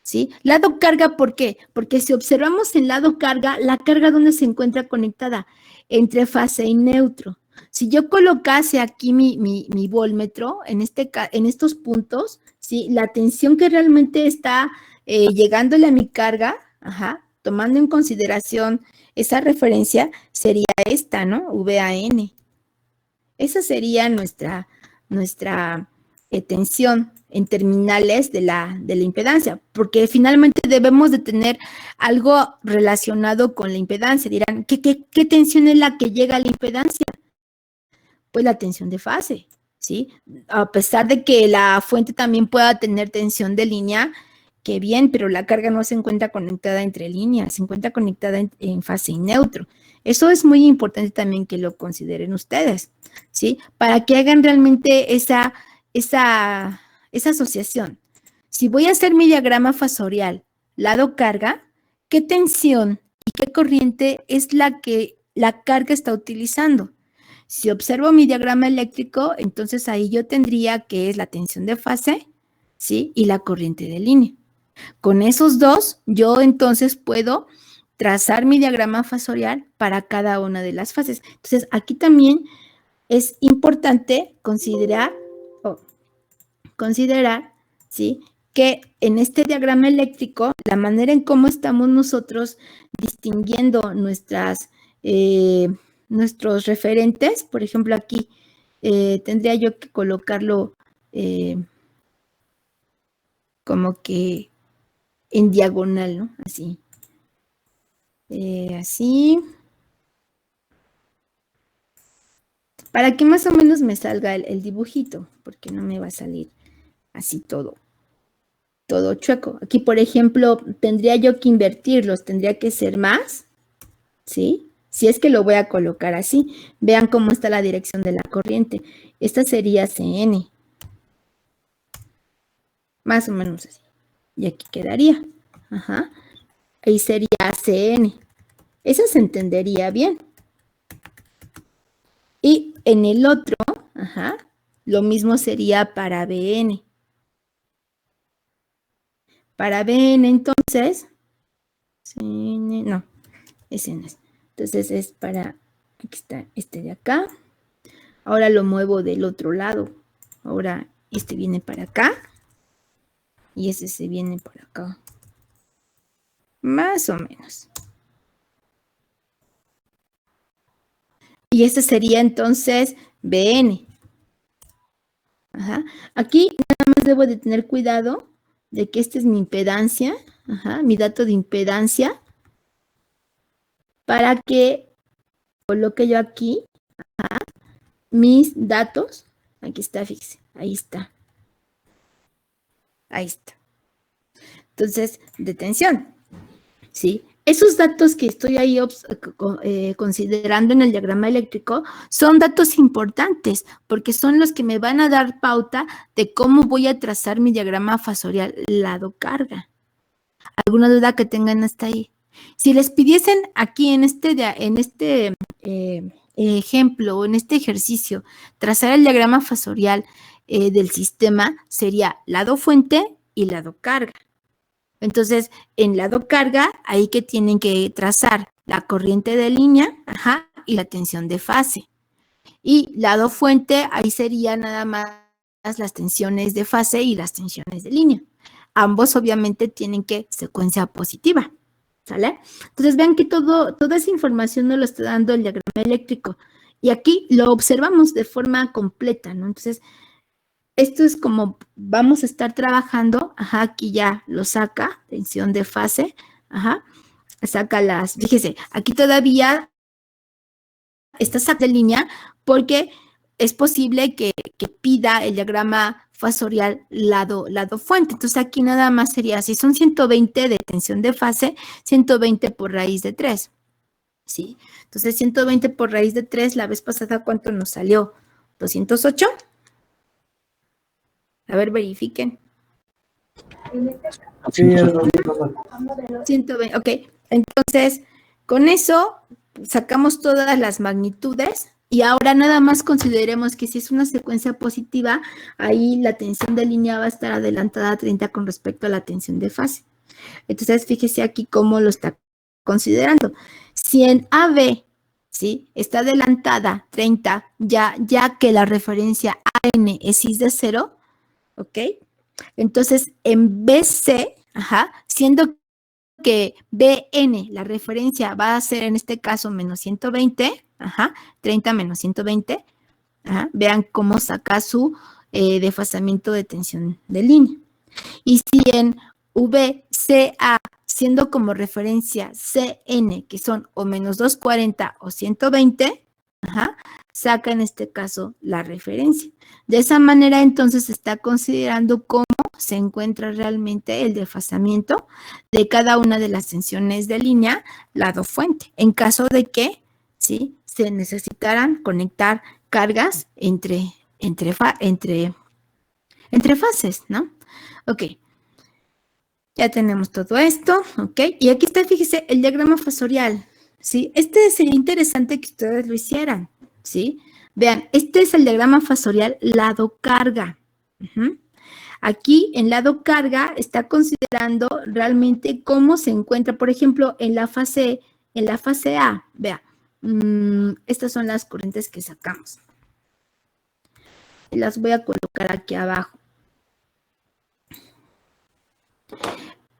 ¿sí? Lado carga, ¿por qué? Porque si observamos en lado carga, la carga ¿dónde se encuentra conectada? Entre fase y neutro. Si yo colocase aquí mi voltmetro en estos puntos, ¿sí? La tensión que realmente está llegándole a mi carga, tomando en consideración esa referencia, sería esta, ¿no? VAN. Esa sería nuestra tensión en terminales de la impedancia, porque finalmente debemos de tener algo relacionado con la impedancia. Dirán, ¿qué tensión es la que llega a la impedancia? Pues la tensión de fase, ¿sí? A pesar de que la fuente también pueda tener tensión de línea, qué bien, pero la carga no se encuentra conectada entre líneas, se encuentra conectada en fase y neutro. Eso es muy importante también que lo consideren ustedes, ¿sí? Para que hagan realmente esa asociación. Si voy a hacer mi diagrama fasorial, lado carga, ¿qué tensión y qué corriente es la que la carga está utilizando? Si observo mi diagrama eléctrico, entonces ahí yo tendría que es la tensión de fase, ¿sí? Y la corriente de línea. Con esos dos, yo entonces puedo trazar mi diagrama fasorial para cada una de las fases. Entonces, aquí también es importante considerar, ¿sí? que en este diagrama eléctrico, la manera en cómo estamos nosotros distinguiendo nuestros referentes, por ejemplo, aquí tendría yo que colocarlo como que en diagonal, ¿no? Así. Así. Para que más o menos me salga el dibujito, porque no me va a salir así todo chueco. Aquí, por ejemplo, tendría yo que invertirlos, tendría que ser más, ¿sí? Si es que lo voy a colocar así. Vean cómo está la dirección de la corriente. Esta sería CN. Más o menos así. Y aquí quedaría. Ajá. Ahí sería CN. Eso se entendería bien. Y en el otro, ajá, lo mismo sería para BN. Para BN, entonces, CN, no, ese no es. Entonces es para, aquí está este de acá. Ahora lo muevo del otro lado. Ahora este viene para acá. Y ese se viene por acá. Más o menos. Y este sería entonces BN. Ajá. Aquí nada más debo de tener cuidado de que esta es mi impedancia. Ajá, mi dato de impedancia. Para que coloque yo aquí mis datos. Aquí está, fíjese. Ahí está. Ahí está. Entonces, de tensión. ¿Sí? Esos datos que estoy ahí considerando en el diagrama eléctrico son datos importantes porque son los que me van a dar pauta de cómo voy a trazar mi diagrama fasorial lado carga. ¿Alguna duda que tengan hasta ahí? Si les pidiesen aquí en este ejemplo o en este ejercicio trazar el diagrama fasorial del sistema, sería lado fuente y lado carga. Entonces, en lado carga, ahí que tienen que trazar la corriente de línea, ajá, y la tensión de fase. Y lado fuente, ahí sería nada más las tensiones de fase y las tensiones de línea. Ambos obviamente tienen que secuencia positiva, ¿sale? Entonces vean que toda esa información nos lo está dando el diagrama eléctrico. Y aquí lo observamos de forma completa, ¿no? Entonces, esto es como vamos a estar trabajando, ajá, aquí ya lo saca, tensión de fase, ajá, saca fíjese, aquí todavía está sacando de línea porque es posible que pida el diagrama fasorial lado fuente. Entonces aquí nada más sería, si son 120 de tensión de fase, 120 por raíz de 3. ¿Sí? Entonces 120 por raíz de 3, la vez pasada, ¿cuánto nos salió? 208. A ver, verifiquen. Sí, 120, ok. Entonces, con eso sacamos todas las magnitudes y ahora nada más consideremos que si es una secuencia positiva, ahí la tensión de línea va a estar adelantada a 30 con respecto a la tensión de fase. Entonces, fíjese aquí cómo lo está considerando. Si en AB, ¿sí?, está adelantada 30, ya que la referencia AN es cis de 0, ¿ok? Entonces, en BC, ajá, siendo que BN, la referencia va a ser en este caso menos 120, ajá, 30 menos 120, ajá, vean cómo saca su desfasamiento de tensión de línea. Y si en VCA, siendo como referencia CN, que son o menos 240 o 120, ajá, saca en este caso la referencia. De esa manera, entonces, se está considerando cómo se encuentra realmente el desfasamiento de cada una de las tensiones de línea lado fuente, en caso de que, ¿sí?, se necesitaran conectar cargas entre fases, ¿no? Ok. Ya tenemos todo esto, ¿ok? Y aquí está, fíjese, el diagrama fasorial, ¿sí? Este sería interesante que ustedes lo hicieran, ¿sí? Vean, este es el diagrama fasorial lado carga. Aquí, en lado carga, está considerando realmente cómo se encuentra, por ejemplo, en la fase A, vean, estas son las corrientes que sacamos. Y las voy a colocar aquí abajo.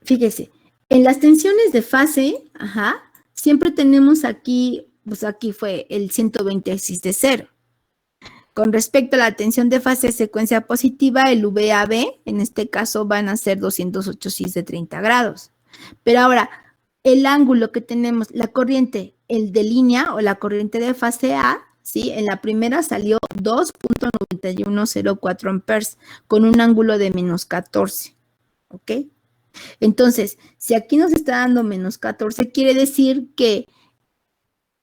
fíjese, en las tensiones de fase, siempre tenemos aquí, pues aquí fue el 120 cis de 0. Con respecto a la tensión de fase secuencia positiva, el VAB, en este caso van a ser 208 cis de 30 grados. Pero ahora, el ángulo que tenemos, la corriente, el de línea o la corriente de fase A, ¿sí? En la primera salió 2.9104 amperes con un ángulo de menos 14, ¿ok? Entonces, si aquí nos está dando menos 14, quiere decir que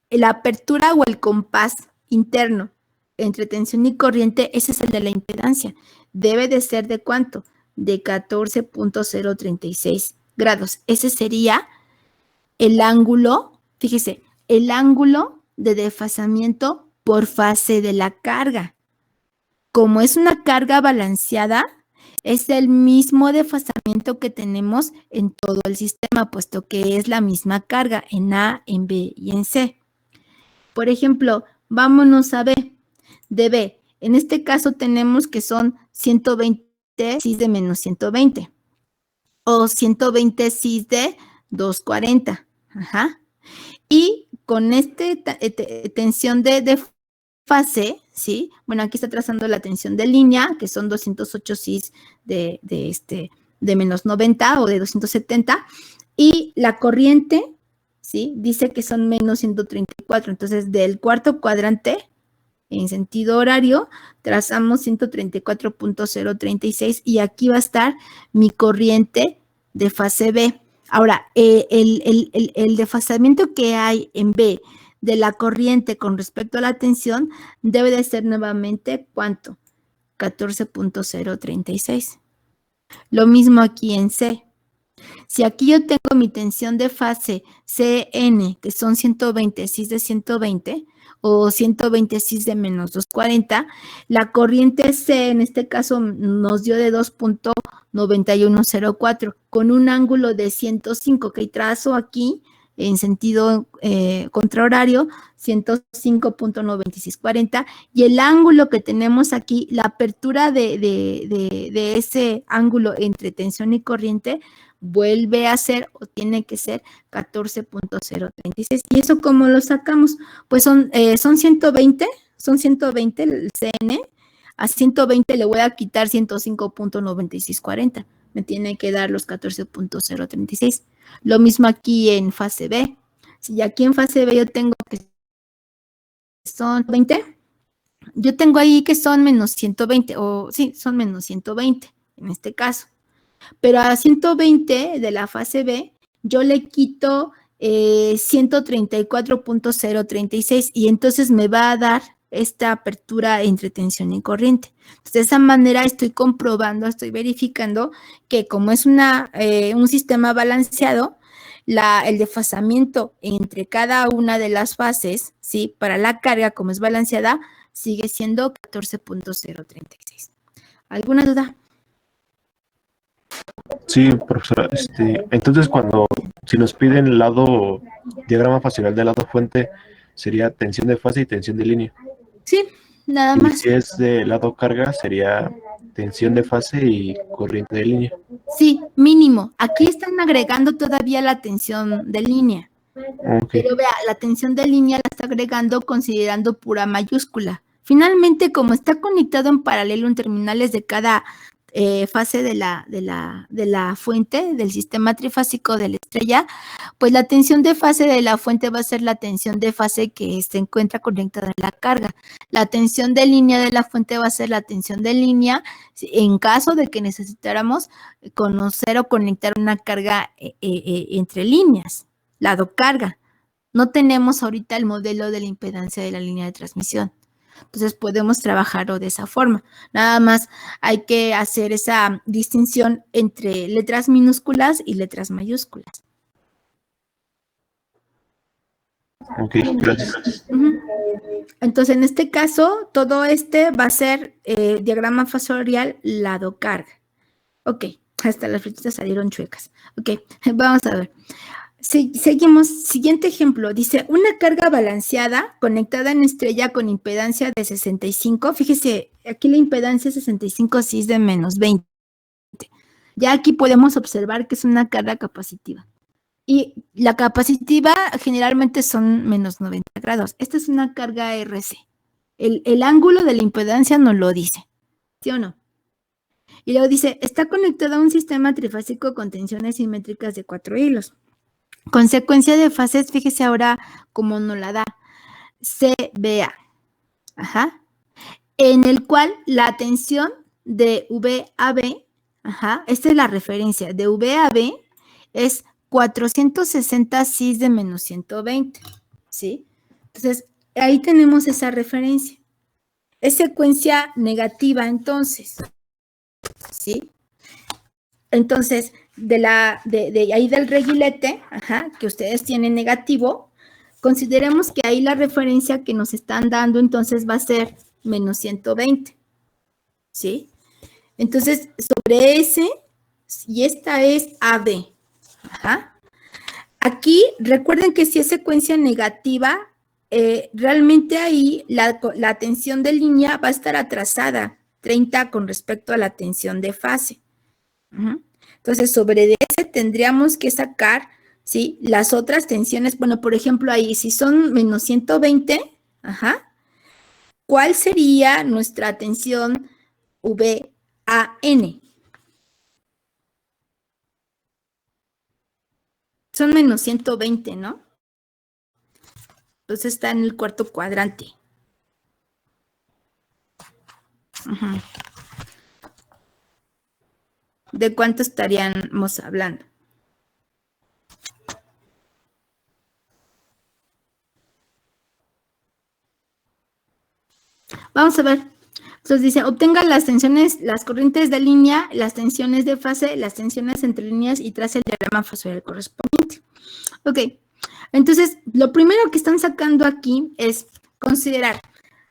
la apertura o el compás interno entre tensión y corriente, ese es el de la impedancia. Debe de ser ¿de cuánto? De 14.036 grados. Ese sería el ángulo, fíjese, el ángulo de desfasamiento por fase de la carga. Como es una carga balanceada, es el mismo desfasamiento que tenemos en todo el sistema, puesto que es la misma carga en A, en B y en C. Por ejemplo, vámonos a B. De B, en este caso tenemos que son 120 cis de menos 120 o 120 cis de 240. Y con tensión de fase, ¿sí? Bueno, aquí está trazando la tensión de línea, que son 208 cis de menos 90 o de 270, y la corriente, ¿sí? Dice que son menos 134, entonces del cuarto cuadrante, en sentido horario, trazamos 134.036 y aquí va a estar mi corriente de fase B. Ahora, el desfasamiento que hay en B de la corriente con respecto a la tensión debe de ser nuevamente, ¿cuánto? 14.036. Lo mismo aquí en C. Si aquí yo tengo mi tensión de fase CN, que son 120 cis de 120, o 120 cis de menos 240, la corriente C en este caso nos dio de 2.9104 con un ángulo de 105, que trazo aquí en sentido contrahorario, 105.9640, y el ángulo que tenemos aquí, la apertura de ese ángulo entre tensión y corriente, vuelve a ser o tiene que ser 14.036. ¿Y eso cómo lo sacamos? Pues son 120 el CN, a 120 le voy a quitar 105.9640, me tiene que dar los 14.036. Lo mismo aquí en fase B. Si aquí en fase B yo tengo que son 20, yo tengo ahí que son menos 120, o sí, son menos 120 en este caso. Pero a 120 de la fase B, yo le quito 134.036 y entonces me va a dar esta apertura entre tensión y corriente. Entonces, de esa manera estoy comprobando, estoy verificando que como es un sistema balanceado, el desfasamiento entre cada una de las fases, ¿sí? Para la carga, como es balanceada, sigue siendo 14.036. ¿Alguna duda? Sí, profesora. Entonces, si nos piden el diagrama facial del lado fuente, sería tensión de fase y tensión de línea. Sí, nada Y más. si es de lado carga, sería tensión de fase y corriente de línea. Sí, mínimo. Aquí están agregando todavía la tensión de línea. Okay. Pero vea, la tensión de línea la está agregando considerando pura mayúscula. Finalmente, como está conectado en paralelo en terminales de cada fase de la fuente, del sistema trifásico de la estrella, pues la tensión de fase de la fuente va a ser la tensión de fase que se encuentra conectada en la carga. La tensión de línea de la fuente va a ser la tensión de línea en caso de que necesitáramos conocer o conectar una carga entre líneas, lado carga. No tenemos ahorita el modelo de la impedancia de la línea de transmisión. Entonces podemos trabajarlo de esa forma. Nada más hay que hacer esa distinción entre letras minúsculas y letras mayúsculas. Ok, gracias. Entonces, en este caso, todo va a ser diagrama fasorial lado carga. Ok, hasta las flechitas salieron chuecas. Ok, vamos a ver. Seguimos, siguiente ejemplo, dice, una carga balanceada conectada en estrella con impedancia de 65, fíjese, aquí la impedancia es 65 cis de menos 20, Ya aquí podemos observar que es una carga capacitiva. Y la capacitiva generalmente son menos 90 grados. Esta es una carga RC. El ángulo de la impedancia nos lo dice, ¿sí o no? Y luego dice, está conectado a un sistema trifásico con tensiones simétricas de 4 hilos. Con secuencia de fases, fíjese ahora cómo nos la da. CBA. Ajá. En el cual la tensión de VAB, ajá, esta es la referencia, de VAB es 460 cis de menos 120, ¿sí? Entonces, ahí tenemos esa referencia. Es secuencia negativa, entonces, ¿sí? Entonces, de ahí del reguilete, ajá, que ustedes tienen negativo, consideremos que ahí la referencia que nos están dando, entonces, va a ser menos 120, ¿sí? Entonces, sobre ese, y esta es AB, ajá. Aquí, recuerden que si es secuencia negativa, realmente ahí la tensión de línea va a estar atrasada, 30 con respecto a la tensión de fase. Entonces, sobre ese tendríamos que sacar, ¿sí? Las otras tensiones, bueno, por ejemplo, ahí, si son menos 120, ajá, ¿cuál sería nuestra tensión VAN? Son menos 120, ¿no? Entonces está en el cuarto cuadrante. Ajá. ¿De cuánto estaríamos hablando? Vamos a ver. Entonces dice, obtenga las tensiones, las corrientes de línea, las tensiones de fase, las tensiones entre líneas y trace el diagrama fasorial correspondiente. Ok. Entonces, lo primero que están sacando aquí es considerar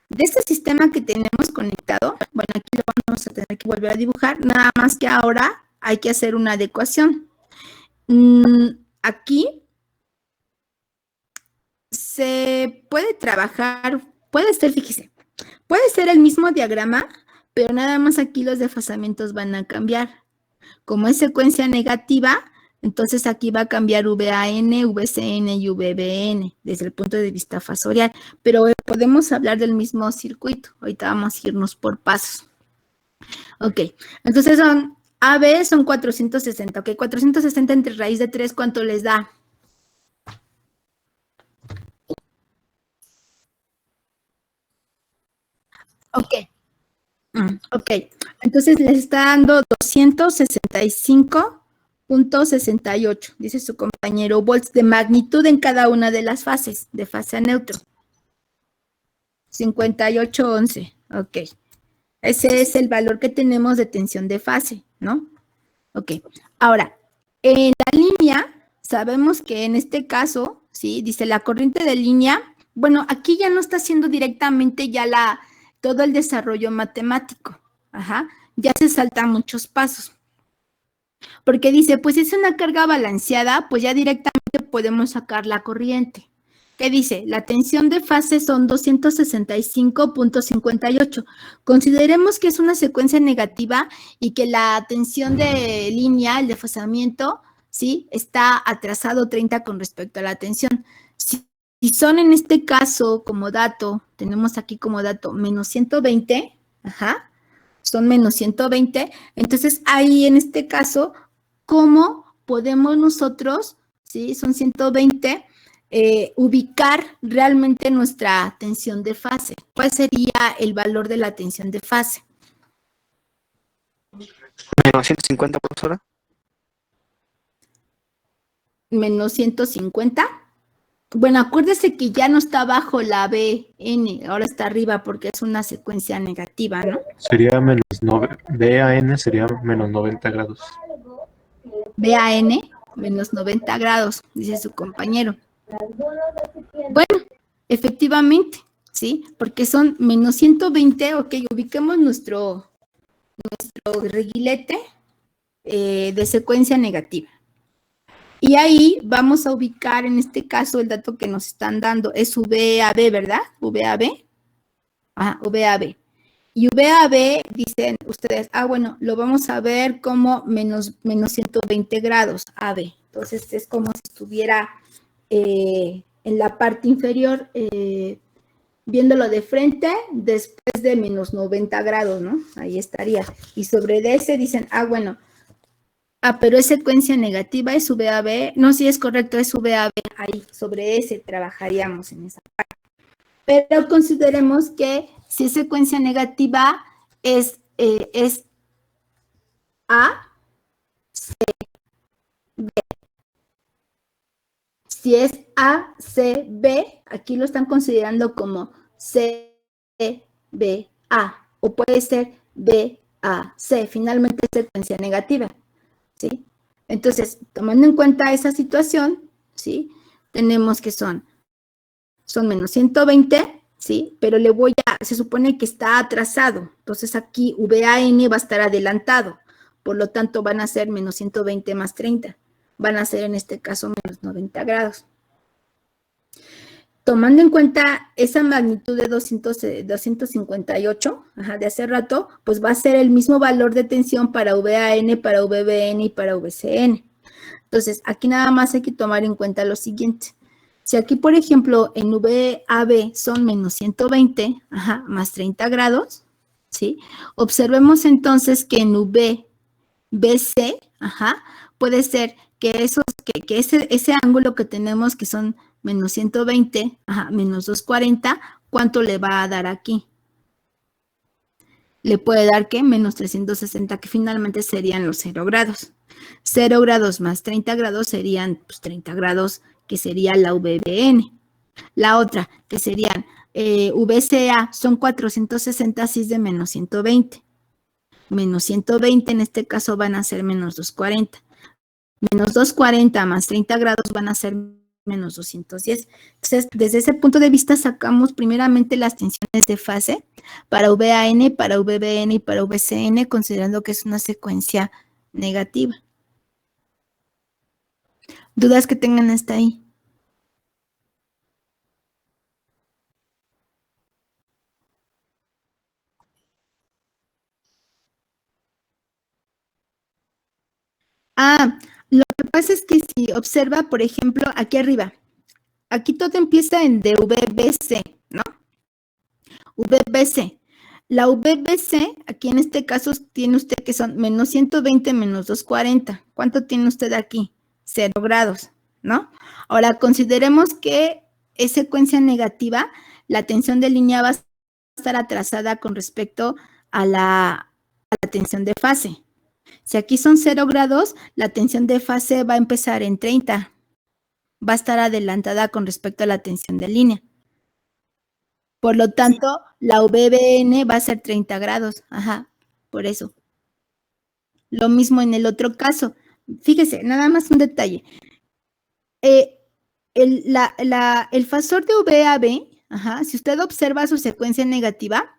de este sistema que tenemos conectado, bueno, aquí lo vamos a tener que volver a dibujar, nada más que ahora hay que hacer una adecuación. Aquí se puede trabajar, puede ser, fíjese, puede ser el mismo diagrama, pero nada más aquí los desfasamientos van a cambiar. Como es secuencia negativa, entonces aquí va a cambiar VAN, VCN y VBN desde el punto de vista fasorial, pero podemos hablar del mismo circuito. Ahorita vamos a irnos por pasos. Ok, entonces AB son 460, ok, 460 entre raíz de 3, ¿cuánto les da? Ok, ok, entonces les está dando 265.68, dice su compañero, volts de magnitud en cada una de las fases, de fase a neutro. 5811, ok. Ese es el valor que tenemos de tensión de fase, ¿no? Ok, ahora, en la línea, sabemos que en este caso, ¿sí? Dice la corriente de línea, bueno, aquí ya no está haciendo directamente ya todo el desarrollo matemático, ajá, ya se saltan muchos pasos. Porque dice, pues es una carga balanceada, pues ya directamente podemos sacar la corriente. ¿Qué dice? La tensión de fase son 265.58. Consideremos que es una secuencia negativa y que la tensión de línea, el desfasamiento, ¿sí? Está atrasado 30 con respecto a la tensión. Si son en este caso, como dato, tenemos aquí como dato menos 120, ajá, son menos 120, entonces ahí en este caso, ¿cómo podemos nosotros, ¿sí? Son 120, ubicar realmente nuestra tensión de fase? ¿Cuál sería el valor de la tensión de fase? Menos 150, profesora. Menos 150. Bueno, acuérdese que ya no está abajo la BN, ahora está arriba porque es una secuencia negativa, ¿no? Sería menos 9, BAN sería menos 90 grados. BAN, menos 90 grados, dice su compañero. Bueno, efectivamente, ¿sí? Porque son menos 120, ok, ubiquemos nuestro reguilete de secuencia negativa. Y ahí vamos a ubicar, en este caso, el dato que nos están dando es VAB, ¿verdad? VAB. Ajá, VAB. Y VAB, dicen ustedes, bueno, lo vamos a ver como menos 120 grados, AB. Entonces, es como si estuviera en la parte inferior, viéndolo de frente, después de menos 90 grados, ¿no? Ahí estaría. Y sobre ese dicen, bueno, pero es secuencia negativa, es VAB. No, sí es correcto, es VAB. Ahí, sobre ese trabajaríamos en esa parte. Pero consideremos que si es secuencia negativa, es A, C, B. Si es A, C, B, aquí lo están considerando como C, B, A. O puede ser B, A, C. Finalmente es secuencia negativa, ¿sí? Entonces, tomando en cuenta esa situación, ¿sí? Tenemos que son menos 120, ¿sí? Pero se supone que está atrasado. Entonces, aquí VAN va a estar adelantado. Por lo tanto, van a ser menos 120 más 30. Van a ser, en este caso, menos 90 grados. Tomando en cuenta esa magnitud de 258, de hace rato, pues va a ser el mismo valor de tensión para VAN, para VBN y para VCN. Entonces, aquí nada más hay que tomar en cuenta lo siguiente. Si aquí, por ejemplo, en VAB son menos 120, más 30 grados, ¿sí? Observemos entonces que en VBC, puede ser que ese ángulo que tenemos que son menos 120, menos 240, ¿cuánto le va a dar aquí? Le puede dar, ¿qué? Menos 360, que finalmente serían los 0 grados. 0 grados más 30 grados serían, pues, 30 grados, que sería la VBN. La otra, que serían VCA, son 460, así es de menos 120. Menos 120 en este caso van a ser menos 240. Menos 240 más 30 grados van a ser menos 210. Entonces, desde ese punto de vista sacamos primeramente las tensiones de fase para VAN, para VBN y para VCN, considerando que es una secuencia negativa. ¿Dudas que tengan hasta ahí? Lo que pasa es que si observa, por ejemplo, aquí arriba, aquí todo empieza en DVBC, ¿no? VBC. La VBC, aquí en este caso tiene usted que son menos 120 menos 240. ¿Cuánto tiene usted aquí? 0 grados, ¿no? Ahora, consideremos que es secuencia negativa, la tensión de línea va a estar atrasada con respecto a la tensión de fase. Si aquí son 0 grados, la tensión de fase va a empezar en 30. Va a estar adelantada con respecto a la tensión de línea. Por lo tanto, la VBN va a ser 30 grados. Por eso. Lo mismo en el otro caso. Fíjese, nada más un detalle. El fasor de VAB, si usted observa su secuencia negativa,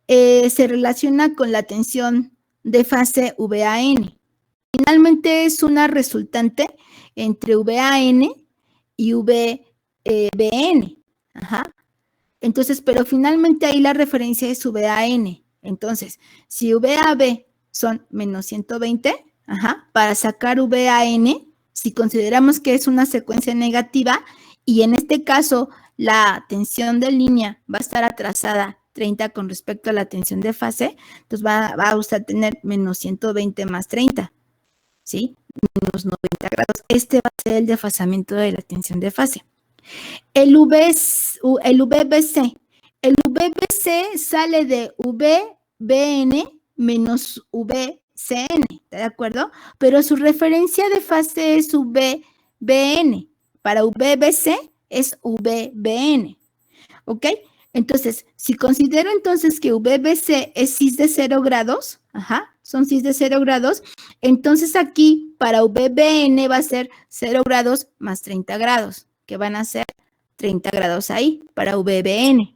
se relaciona con la tensión de fase VAN. Finalmente es una resultante entre VAN y VBN. Entonces, pero finalmente ahí la referencia es VAN. Entonces, si VAB son menos 120, para sacar VAN, si consideramos que es una secuencia negativa, y en este caso la tensión de línea va a estar atrasada 30 con respecto a la tensión de fase, entonces va a usted tener menos 120 más 30, ¿sí? Menos 90 grados. Este va a ser el desfasamiento de la tensión de fase. El VBC sale de VBN menos VCN, ¿está de acuerdo? Pero su referencia de fase es VBN. Para VBC es VBN, ¿ok? Entonces, si considero entonces que VBC es cis de 0 grados, son cis de 0 grados, entonces aquí para VBN va a ser 0 grados más 30 grados, que van a ser 30 grados ahí para VBN.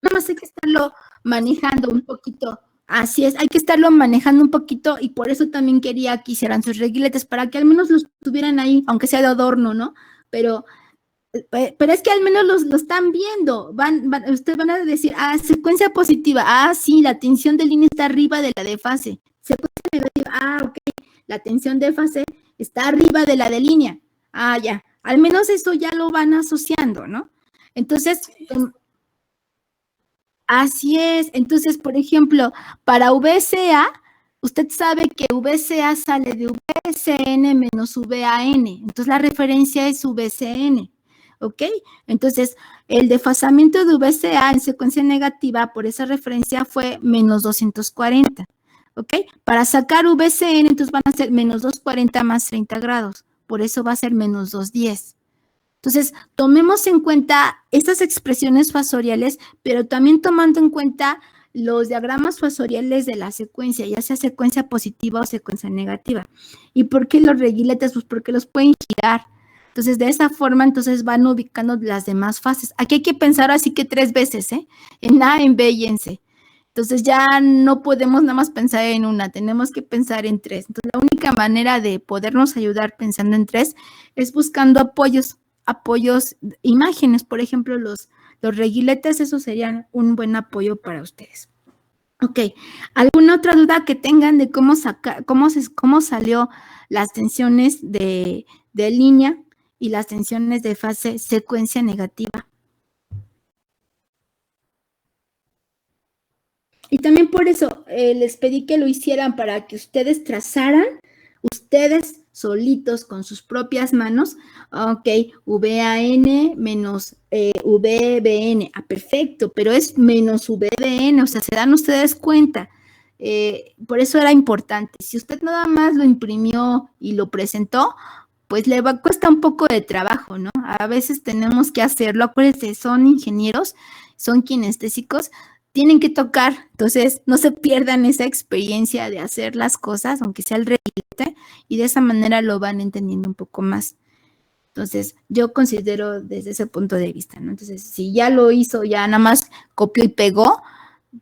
Nada más hay que estarlo manejando un poquito. Así es, hay que estarlo manejando un poquito y por eso también quería que hicieran sus reguiletes para que al menos los tuvieran ahí, aunque sea de adorno, ¿no? Pero Pero es que al menos lo están viendo. Ustedes van a decir, secuencia positiva. Sí, la tensión de línea está arriba de la de fase. Secuencia negativa. Ok, la tensión de fase está arriba de la de línea. Ya. Al menos eso ya lo van asociando, ¿no? Entonces, así es. Entonces, por ejemplo, para VCA, usted sabe que VCA sale de VCN menos VAN. Entonces, la referencia es VCN. ¿Ok? Entonces, el desfasamiento de VCA en secuencia negativa por esa referencia fue menos 240. ¿Ok? Para sacar VCN, entonces van a ser menos 240 más 30 grados. Por eso va a ser menos 210. Entonces, tomemos en cuenta estas expresiones fasoriales, pero también tomando en cuenta los diagramas fasoriales de la secuencia, ya sea secuencia positiva o secuencia negativa. ¿Y por qué los reguiletes? Pues porque los pueden girar. Entonces, de esa forma, entonces van ubicando las demás fases. Aquí hay que pensar así que 3 veces, en A, en B y en C. Entonces, ya no podemos nada más pensar en una, tenemos que pensar en 3. Entonces, la única manera de podernos ayudar pensando en 3 es buscando apoyos, imágenes, por ejemplo, los reguiletes, esos serían un buen apoyo para ustedes. Ok, ¿alguna otra duda que tengan de cómo salió las tensiones de línea y las tensiones de fase secuencia negativa? Y también por eso les pedí que lo hicieran para que ustedes trazaran, ustedes solitos con sus propias manos, ok, VAN menos VBN, perfecto, pero es menos VBN, o sea, se dan ustedes cuenta. Por eso era importante. Si usted nada más lo imprimió y lo presentó, pues cuesta un poco de trabajo, ¿no? A veces tenemos que hacerlo. Acuérdense, son ingenieros, son kinestésicos, tienen que tocar, entonces no se pierdan esa experiencia de hacer las cosas, aunque sea el reguilete, y de esa manera lo van entendiendo un poco más. Entonces, yo considero desde ese punto de vista, ¿no? Entonces, si ya lo hizo, ya nada más copió y pegó,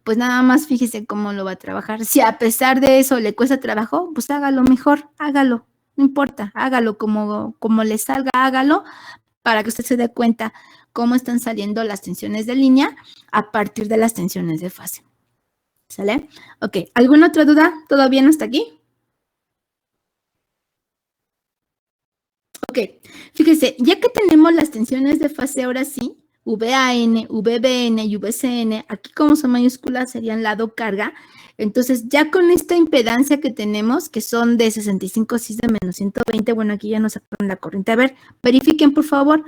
pues nada más fíjese cómo lo va a trabajar. Si a pesar de eso le cuesta trabajo, pues hágalo mejor, hágalo, no importa, hágalo como le salga, hágalo, para que usted se dé cuenta cómo están saliendo las tensiones de línea a partir de las tensiones de fase. ¿Sale? Ok, ¿alguna otra duda? ¿Todo bien hasta aquí? Ok, fíjese, ya que tenemos las tensiones de fase, ahora sí, VAN, VBN y VCN, aquí como son mayúsculas serían lado carga. Entonces, ya con esta impedancia que tenemos, que son de 65 cis de menos 120, bueno, aquí ya nos sacaron la corriente. A ver, verifiquen, por favor,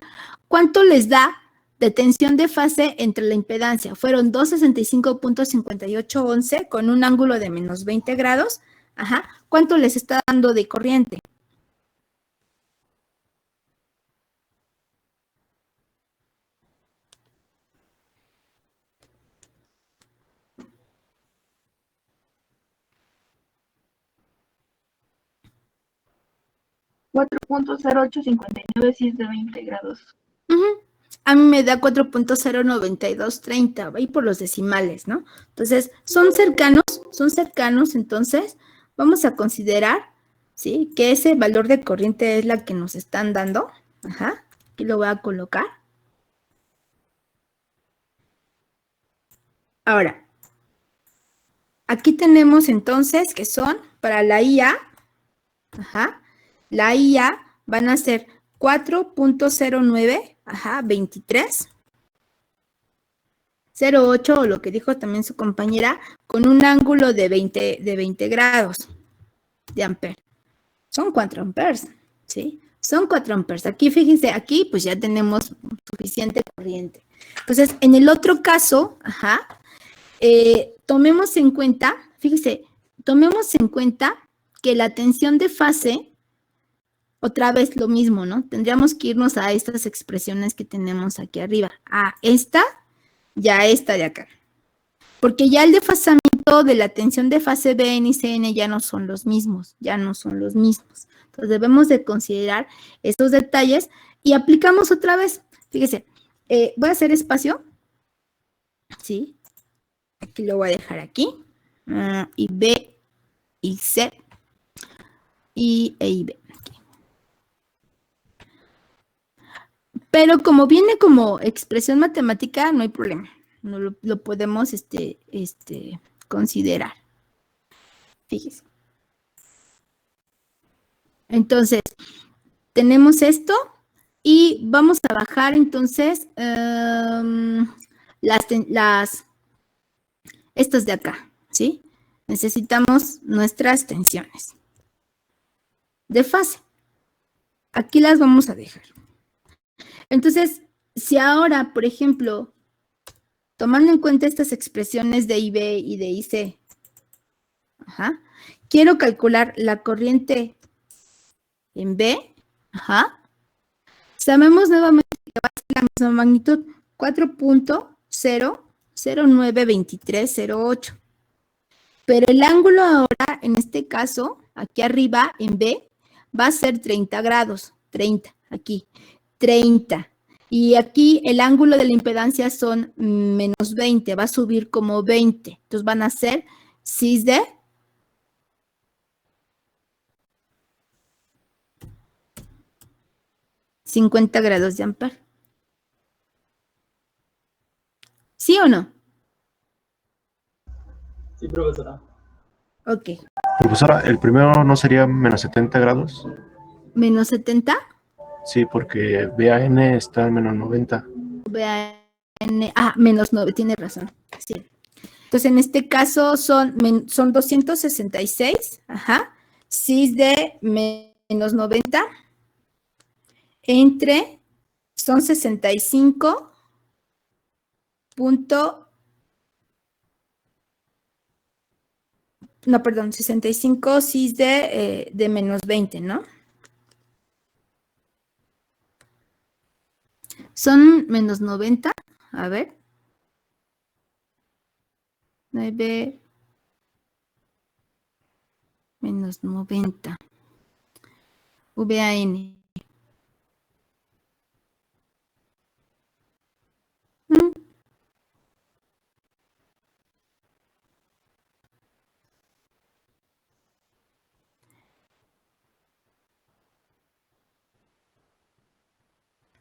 ¿cuánto les da de tensión de fase entre la impedancia? Fueron 265.5811 con un ángulo de menos 20 grados. Ajá. ¿Cuánto les está dando de corriente? .0859 cis de 20 grados. A mí me da 4.09230, va ahí por los decimales, ¿no? Entonces, son cercanos, entonces vamos a considerar, ¿sí? Que ese valor de corriente es la que nos están dando. Ajá, aquí lo voy a colocar. Ahora, aquí tenemos entonces que son para la IA, la IA van a ser 4.09, 23, 0.8, o lo que dijo también su compañera, con un ángulo de 20 grados de amper. Son 4 amperes, ¿sí? Son 4 amperes. Aquí, fíjense, aquí pues ya tenemos suficiente corriente. Entonces, en el otro caso, tomemos en cuenta, fíjense, tomemos en cuenta que la tensión de fase, otra vez lo mismo, ¿no? Tendríamos que irnos a estas expresiones que tenemos aquí arriba. A esta y a esta de acá. Porque ya el desfasamiento de la tensión de fase BN y CN ya no son los mismos, Entonces debemos de considerar estos detalles y aplicamos otra vez. Fíjese, voy a hacer espacio. Sí. Aquí lo voy a dejar aquí. Y B y C y E y B. Aquí. Pero como viene como expresión matemática, no hay problema. No lo podemos considerar. Fíjese. Entonces, tenemos esto y vamos a bajar entonces estas de acá, ¿sí? Necesitamos nuestras tensiones de fase. Aquí las vamos a dejar. Entonces, si ahora, por ejemplo, tomando en cuenta estas expresiones de IB y de IC, quiero calcular la corriente en B, sabemos nuevamente que va a ser la misma magnitud, 4.0092308. Pero el ángulo ahora, en este caso, aquí arriba, en B, va a ser 30 grados, 30, aquí, 30. Y aquí el ángulo de la impedancia son menos 20, va a subir como 20. Entonces van a ser cis de 50 grados de ampere. ¿Sí o no? Sí, profesora. Ok. Profesora, ¿el primero no sería menos 70 grados? ¿Menos 70? Sí, porque BAN está en menos 90. Menos 9, tiene razón. Sí. Entonces, en este caso son 266, cis de menos 90, entre, son 65 65 cis de menos 20, ¿no? Son menos 90, a ver. 9 menos 90. VAN.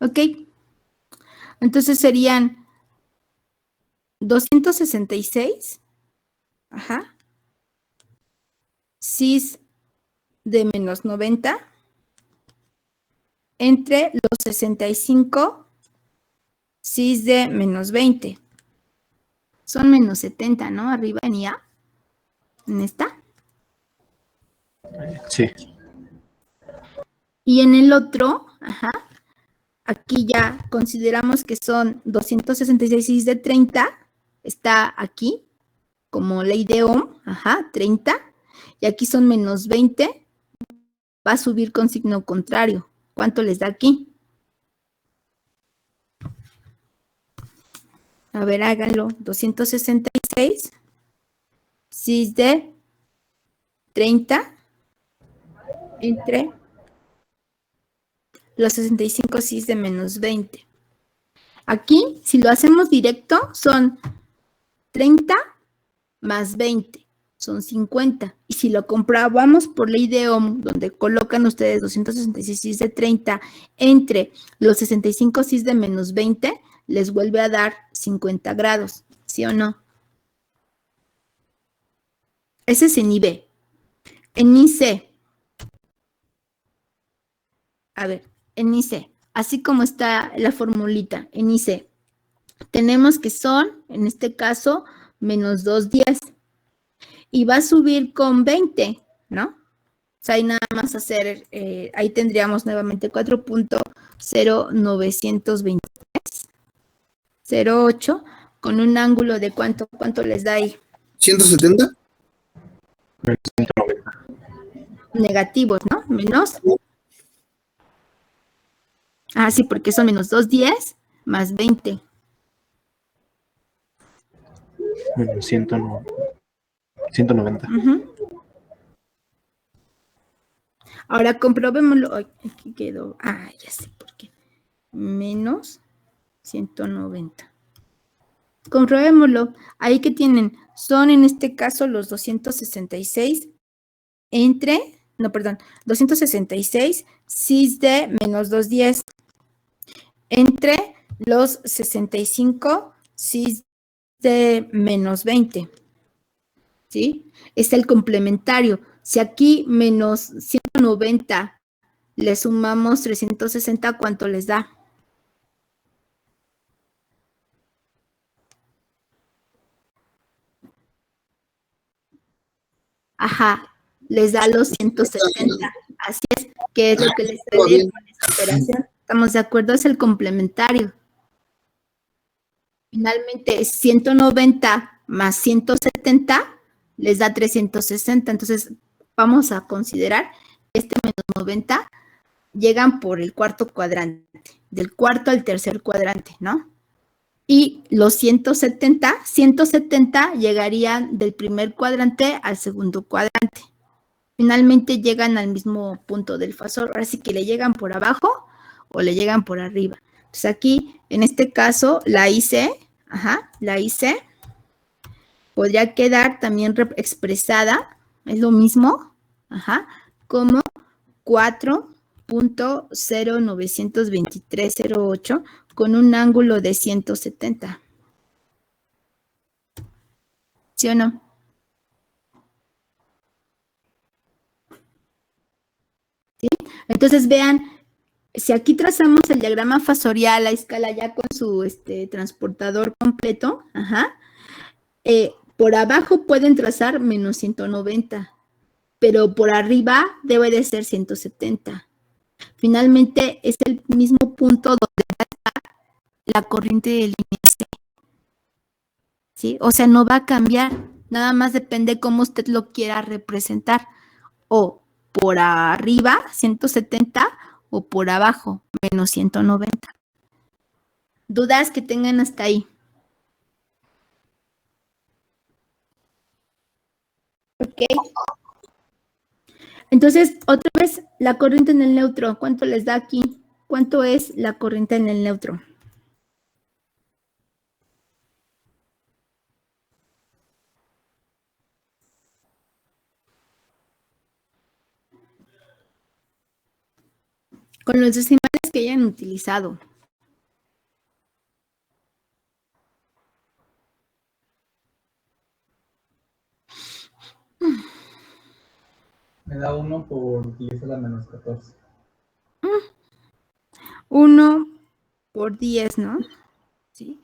Ok. Entonces serían 266. Cis de menos 90 entre los 65 cis de menos 20. Son menos 70, ¿no? Arriba en IA. ¿En esta? Sí. Y en el otro, aquí ya consideramos que son 266 cis de 30. Está aquí, como ley de Ohm, 30. Y aquí son menos 20. Va a subir con signo contrario. ¿Cuánto les da aquí? A ver, háganlo. 266 cis de 30 entre los 65 cis de menos 20. Aquí, si lo hacemos directo, son 30 más 20. Son 50. Y si lo comprobamos por ley de Ohm, donde colocan ustedes 266 cis de 30 entre los 65 cis de menos 20, les vuelve a dar 50 grados. ¿Sí o no? Ese es en IB. En IC. A ver, en IC. Así como está la formulita, en IC. Tenemos que son, en este caso, menos 210. Y va a subir con 20, ¿no? O sea, hay nada más hacer, ahí tendríamos nuevamente 4.0923.08 con un ángulo de ¿cuánto les da ahí? 170. Menos 190. Negativos, ¿no? Menos. Sí, porque son menos 210 más 20. Menos 190. Ahora comprobémoslo. Aquí quedó. Ya sé por qué. Menos 190. Comprobémoslo. Ahí que tienen. Son en este caso los 266 266 cis de menos 210 entre los 65 cis de menos 20, ¿sí? Es el complementario. Si aquí menos 190 le sumamos 360, ¿cuánto les da? Ajá, les da los 170. Así es, que es lo que les trae con esa operación. ¿Estamos de acuerdo? Es el complementario. Finalmente, 190 más 170 les da 360. Entonces, vamos a considerar que este menos 90 llegan por el cuarto cuadrante, del cuarto al tercer cuadrante, ¿no? Y los 170 llegarían del primer cuadrante al segundo cuadrante. Finalmente llegan al mismo punto del fasor. Ahora sí que le llegan por abajo o le llegan por arriba. Entonces aquí, en este caso, la IC, podría quedar también expresada, es lo mismo, como 4.092308 con un ángulo de 170. ¿Sí o no? ¿Sí? Entonces vean, si aquí trazamos el diagrama fasorial, la escala ya con su transportador completo, por abajo pueden trazar menos 190, pero por arriba debe de ser 170. Finalmente es el mismo punto donde va a estar la corriente de línea C. ¿Sí? O sea, no va a cambiar, nada más depende cómo usted lo quiera representar, o por arriba 170 o por abajo menos 190. ¿Dudas que tengan hasta ahí? Ok. Entonces, otra vez, la corriente en el neutro, ¿cuánto les da aquí? ¿Cuánto es la corriente en el neutro? Con los decimales que hayan utilizado. Me da 1 por 10 a la menos 14. 1 por 10, ¿no? ¿Sí?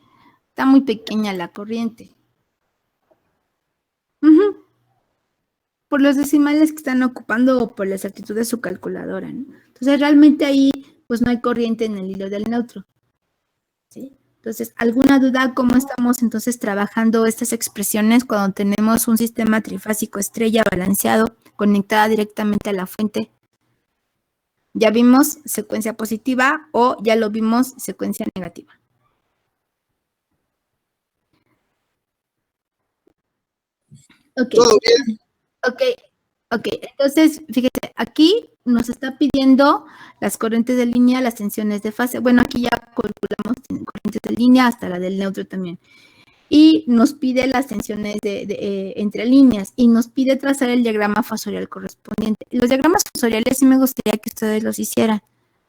Está muy pequeña la corriente. Por los decimales que están ocupando o por la exactitud de su calculadora, ¿no? Entonces, realmente ahí, pues no hay corriente en el hilo del neutro. ¿Sí? Entonces, ¿alguna duda cómo estamos entonces trabajando estas expresiones cuando tenemos un sistema trifásico estrella balanceado conectada directamente a la fuente? ¿Ya vimos secuencia positiva o ya lo vimos secuencia negativa? Ok. Todo bien. Ok, entonces, fíjate, aquí nos está pidiendo las corrientes de línea, las tensiones de fase. Bueno, aquí ya calculamos corrientes de línea hasta la del neutro también. Y nos pide las tensiones entre líneas y nos pide trazar el diagrama fasorial correspondiente. Los diagramas fasoriales sí me gustaría que ustedes los hicieran.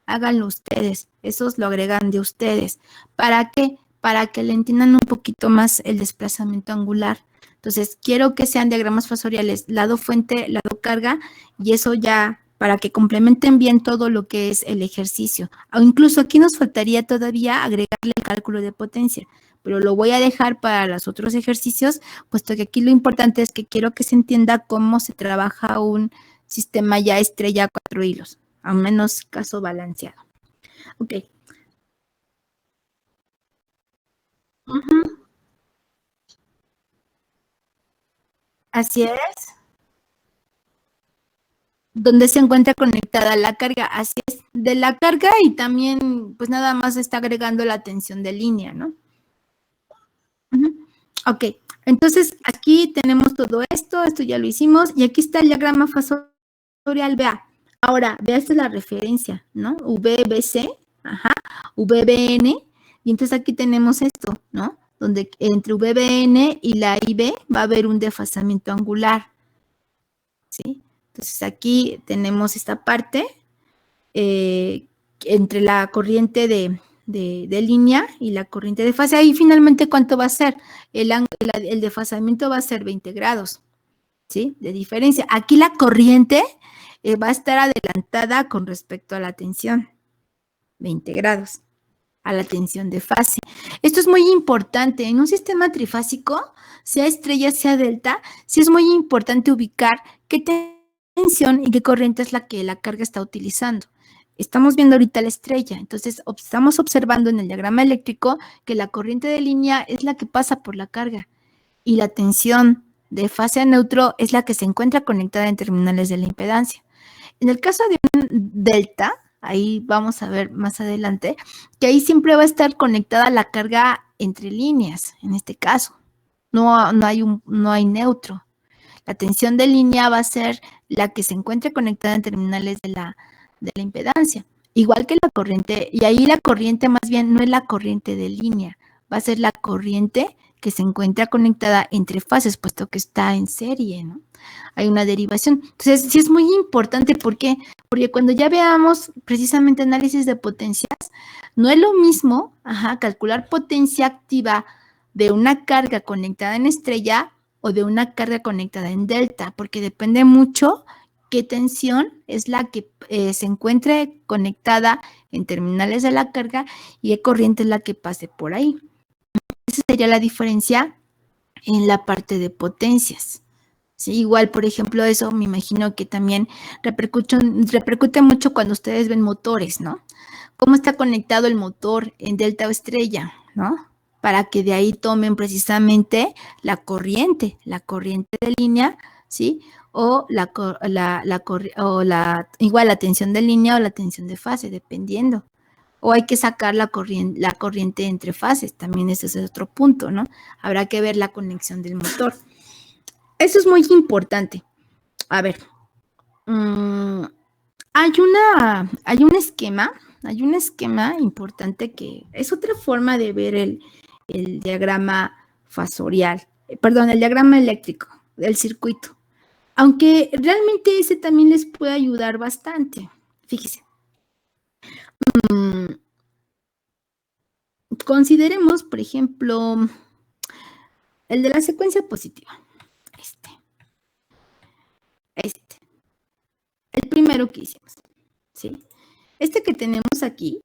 Háganlo ustedes, esos lo agregan de ustedes. ¿Para qué? Para que le entiendan un poquito más el desplazamiento angular. Entonces, quiero que sean diagramas fasoriales, lado fuente, lado carga, y eso ya para que complementen bien todo lo que es el ejercicio. O incluso aquí nos faltaría todavía agregarle el cálculo de potencia, pero lo voy a dejar para los otros ejercicios, puesto que aquí lo importante es que quiero que se entienda cómo se trabaja un sistema ya estrella a 4 hilos, al menos caso balanceado. Ok. Así es. Donde se encuentra conectada la carga, así es, de la carga y también pues nada más está agregando la tensión de línea, ¿no? Ok, entonces aquí tenemos todo esto ya lo hicimos y aquí está el diagrama fasorial, vea. Ahora, vea, esta es la referencia, ¿no? VBC, VBN, y entonces aquí tenemos esto, ¿no? Donde entre VBN y la IB va a haber un desfasamiento angular, ¿sí? Entonces aquí tenemos esta parte entre la corriente de línea y la corriente de fase. Ahí finalmente, ¿cuánto va a ser? El desfasamiento va a ser 20 grados, ¿sí? De diferencia. Aquí la corriente va a estar adelantada con respecto a la tensión, 20 grados, a la tensión de fase. Esto es muy importante. En un sistema trifásico, sea estrella, sea delta, sí es muy importante ubicar qué tensión y qué corriente es la que la carga está utilizando. Estamos viendo ahorita la estrella, entonces estamos observando en el diagrama eléctrico que la corriente de línea es la que pasa por la carga y la tensión de fase a neutro es la que se encuentra conectada en terminales de la impedancia. En el caso de un delta, ahí vamos a ver más adelante, que ahí siempre va a estar conectada la carga entre líneas, en este caso. No hay neutro. La tensión de línea va a ser la que se encuentre conectada en terminales de la impedancia. Igual que la corriente, y ahí la corriente más bien no es la corriente de línea, va a ser la corriente que se encuentra conectada entre fases, puesto que está en serie, ¿no? Hay una derivación. Entonces, sí es muy importante, ¿por qué? Porque cuando ya veamos precisamente análisis de potencias, no es lo mismo, calcular potencia activa de una carga conectada en estrella o de una carga conectada en delta, porque depende mucho qué tensión es la que se encuentre conectada en terminales de la carga y qué corriente es la que pase por ahí. Esa sería la diferencia en la parte de potencias. Sí, igual, por ejemplo, eso me imagino que también repercute mucho cuando ustedes ven motores, ¿no? ¿Cómo está conectado el motor en delta o estrella, ¿no? Para que de ahí tomen precisamente la corriente de línea, ¿sí? O igual la tensión de línea o la tensión de fase, dependiendo. O hay que sacar la corriente entre fases, también ese es otro punto, ¿no? Habrá que ver la conexión del motor. Eso es muy importante. A ver, hay un esquema importante que es otra forma de ver el diagrama fasorial, el diagrama eléctrico del circuito. Aunque realmente ese también les puede ayudar bastante. Fíjense. Consideremos, por ejemplo, el de la secuencia positiva. El primero que hicimos, ¿sí? Este que tenemos aquí,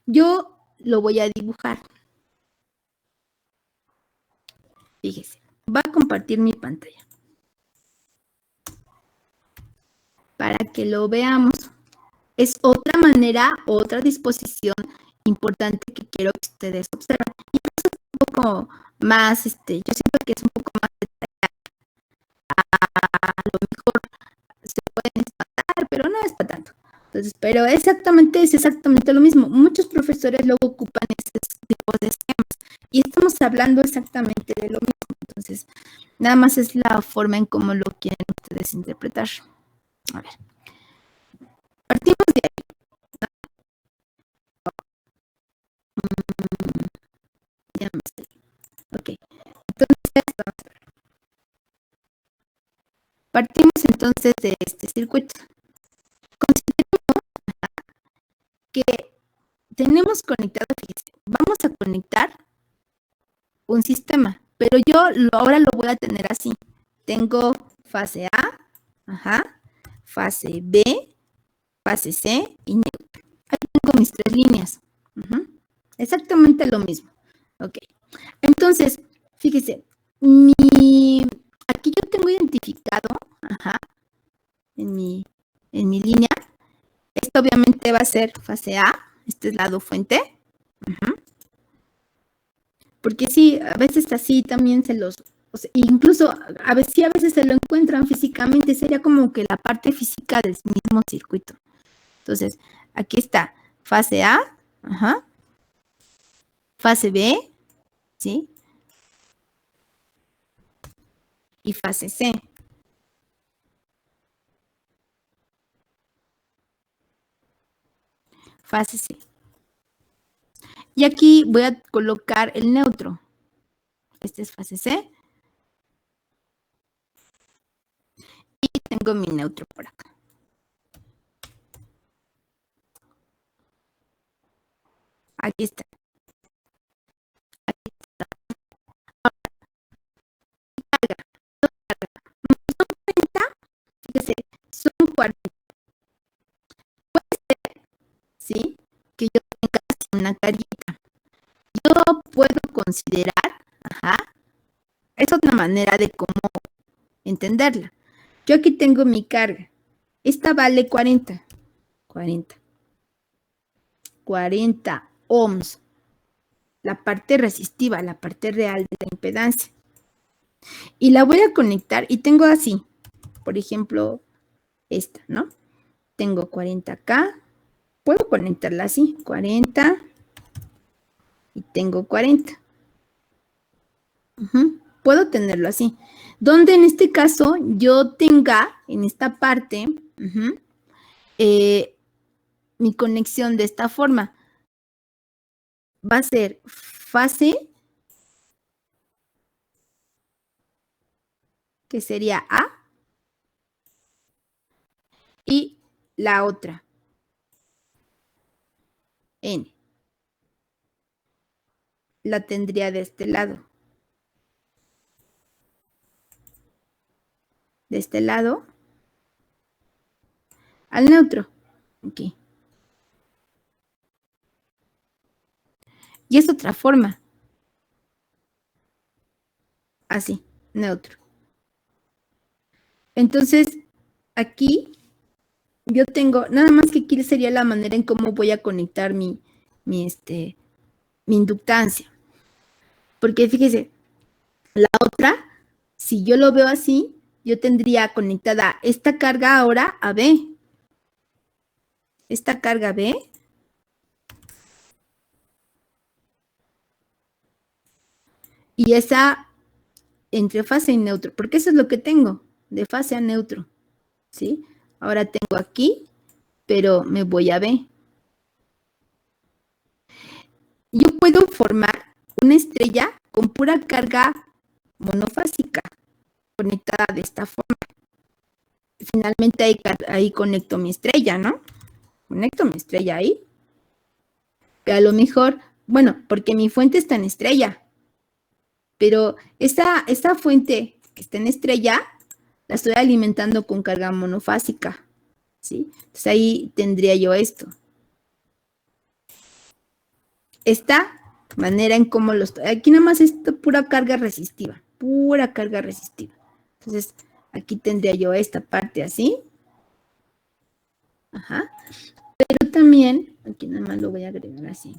yo lo voy a dibujar. Fíjese, voy a compartir mi pantalla para que lo veamos. Es otra manera, otra disposición importante que quiero que ustedes observen. Y es un poco más, yo siento que es un poco más detallado. A lo mejor se pueden espantar, pero no es para tanto. Entonces, pero es exactamente lo mismo. Muchos profesores luego ocupan estos tipos de esquemas y estamos hablando exactamente de lo mismo. Entonces, nada más es la forma en cómo lo quieren ustedes interpretar. A ver. Partimos de ahí. Ya me estoy. Ok. Entonces, vamos a ver. Partimos entonces de este circuito. Consideremos que tenemos conectado, fíjense, vamos a conectar un sistema, pero yo ahora lo voy a tener así. Tengo fase A, fase B, fase C y neutro. Ahí tengo mis tres líneas. Exactamente lo mismo. Ok. Entonces, fíjese, aquí yo tengo identificado, en mi línea, esto obviamente va a ser fase A, este es lado fuente. Porque sí, a veces así también incluso a veces se lo encuentran físicamente, sería como que la parte física del mismo circuito. Entonces, aquí está fase A, fase B, ¿sí? Y fase C. Fase C. Y aquí voy a colocar el neutro. Este es fase C. Y tengo mi neutro por acá. Aquí está. Fíjese, son 40. Puede ser, ¿sí? Que yo tenga así una carita. Yo puedo considerar, es otra manera de cómo entenderla. Yo aquí tengo mi carga. Esta vale 40. 40 ohms. La parte resistiva, la parte real de la impedancia. Y la voy a conectar y tengo así, por ejemplo, esta, ¿no? Tengo 40 acá. Puedo conectarla así, 40 y tengo 40. Puedo tenerlo así. Donde en este caso yo tenga en esta parte mi conexión de esta forma. Va a ser fase, que sería A, y la otra, N. La tendría de este lado. De este lado al neutro. Aquí. Y es otra forma. Así, neutro. Entonces, aquí yo tengo, nada más que aquí sería la manera en cómo voy a conectar mi inductancia. Porque fíjese, la otra, si yo lo veo así, yo tendría conectada esta carga ahora a B. Esta carga B. Y esa entre fase y neutro, porque eso es lo que tengo, de fase a neutro, ¿sí? Ahora tengo aquí, pero me voy a B. Yo puedo formar una estrella con pura carga monofásica, conectada de esta forma. Finalmente ahí conecto mi estrella, ¿no? Conecto mi estrella ahí. Que a lo mejor, bueno, porque mi fuente está en estrella. Pero esta fuente que está en estrella, la estoy alimentando con carga monofásica, ¿sí? Entonces ahí tendría yo esto. Esta manera en cómo lo estoy. Aquí nada más es pura carga resistiva. Pura carga resistiva. Entonces, aquí tendría yo esta parte así. Pero también, aquí nada más lo voy a agregar así.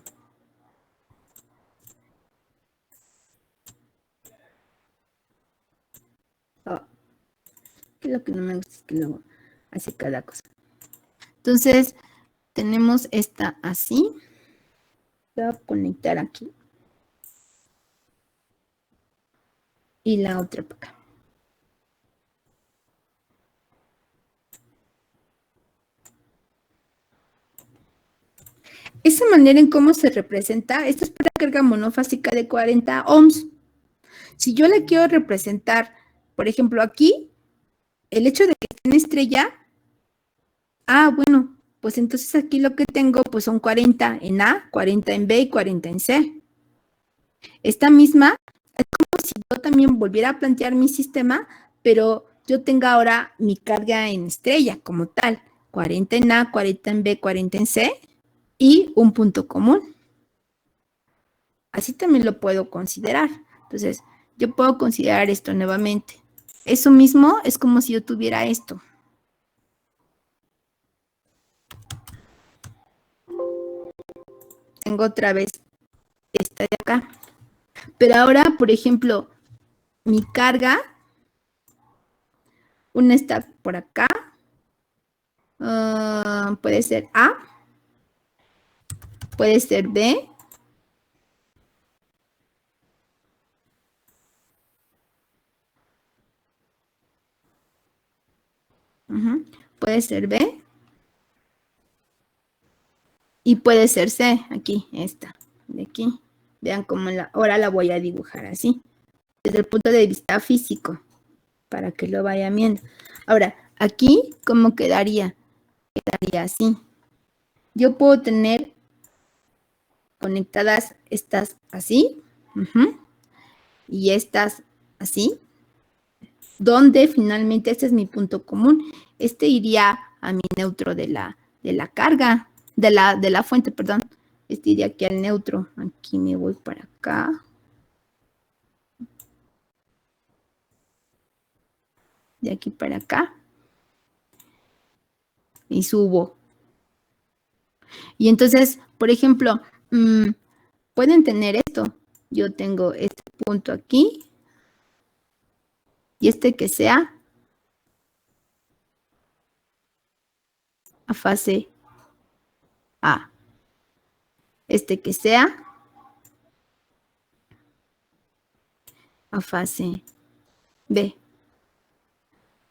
Que lo que no me gusta es que luego hace cada cosa. Entonces, tenemos esta así. Voy a conectar aquí. Y la otra para acá. Esa manera en cómo se representa, esta es para carga monofásica de 40 ohms. Si yo la quiero representar, por ejemplo, aquí, el hecho de que esté en estrella, bueno, pues entonces aquí lo que tengo pues son 40 en A, 40 en B y 40 en C. Esta misma es como si yo también volviera a plantear mi sistema, pero yo tenga ahora mi carga en estrella como tal. 40 en A, 40 en B, 40 en C y un punto común. Así también lo puedo considerar. Entonces, yo puedo considerar esto nuevamente. Eso mismo es como si yo tuviera esto. Tengo otra vez esta de acá. Pero ahora, por ejemplo, mi carga, una está por acá. Puede ser A. Puede ser B. Puede ser B. Y puede ser C, aquí, esta, de aquí. Vean cómo ahora la voy a dibujar así, desde el punto de vista físico, para que lo vayan viendo. Ahora, aquí, ¿cómo quedaría? Quedaría así. Yo puedo tener conectadas estas así, y estas así, donde finalmente este es mi punto común. Este iría a mi neutro de la carga, de la fuente, perdón. Este iría aquí al neutro. Aquí me voy para acá. De aquí para acá. Y subo. Y entonces, por ejemplo, pueden tener esto. Yo tengo este punto aquí. Y este que sea a fase A. Este que sea a fase B.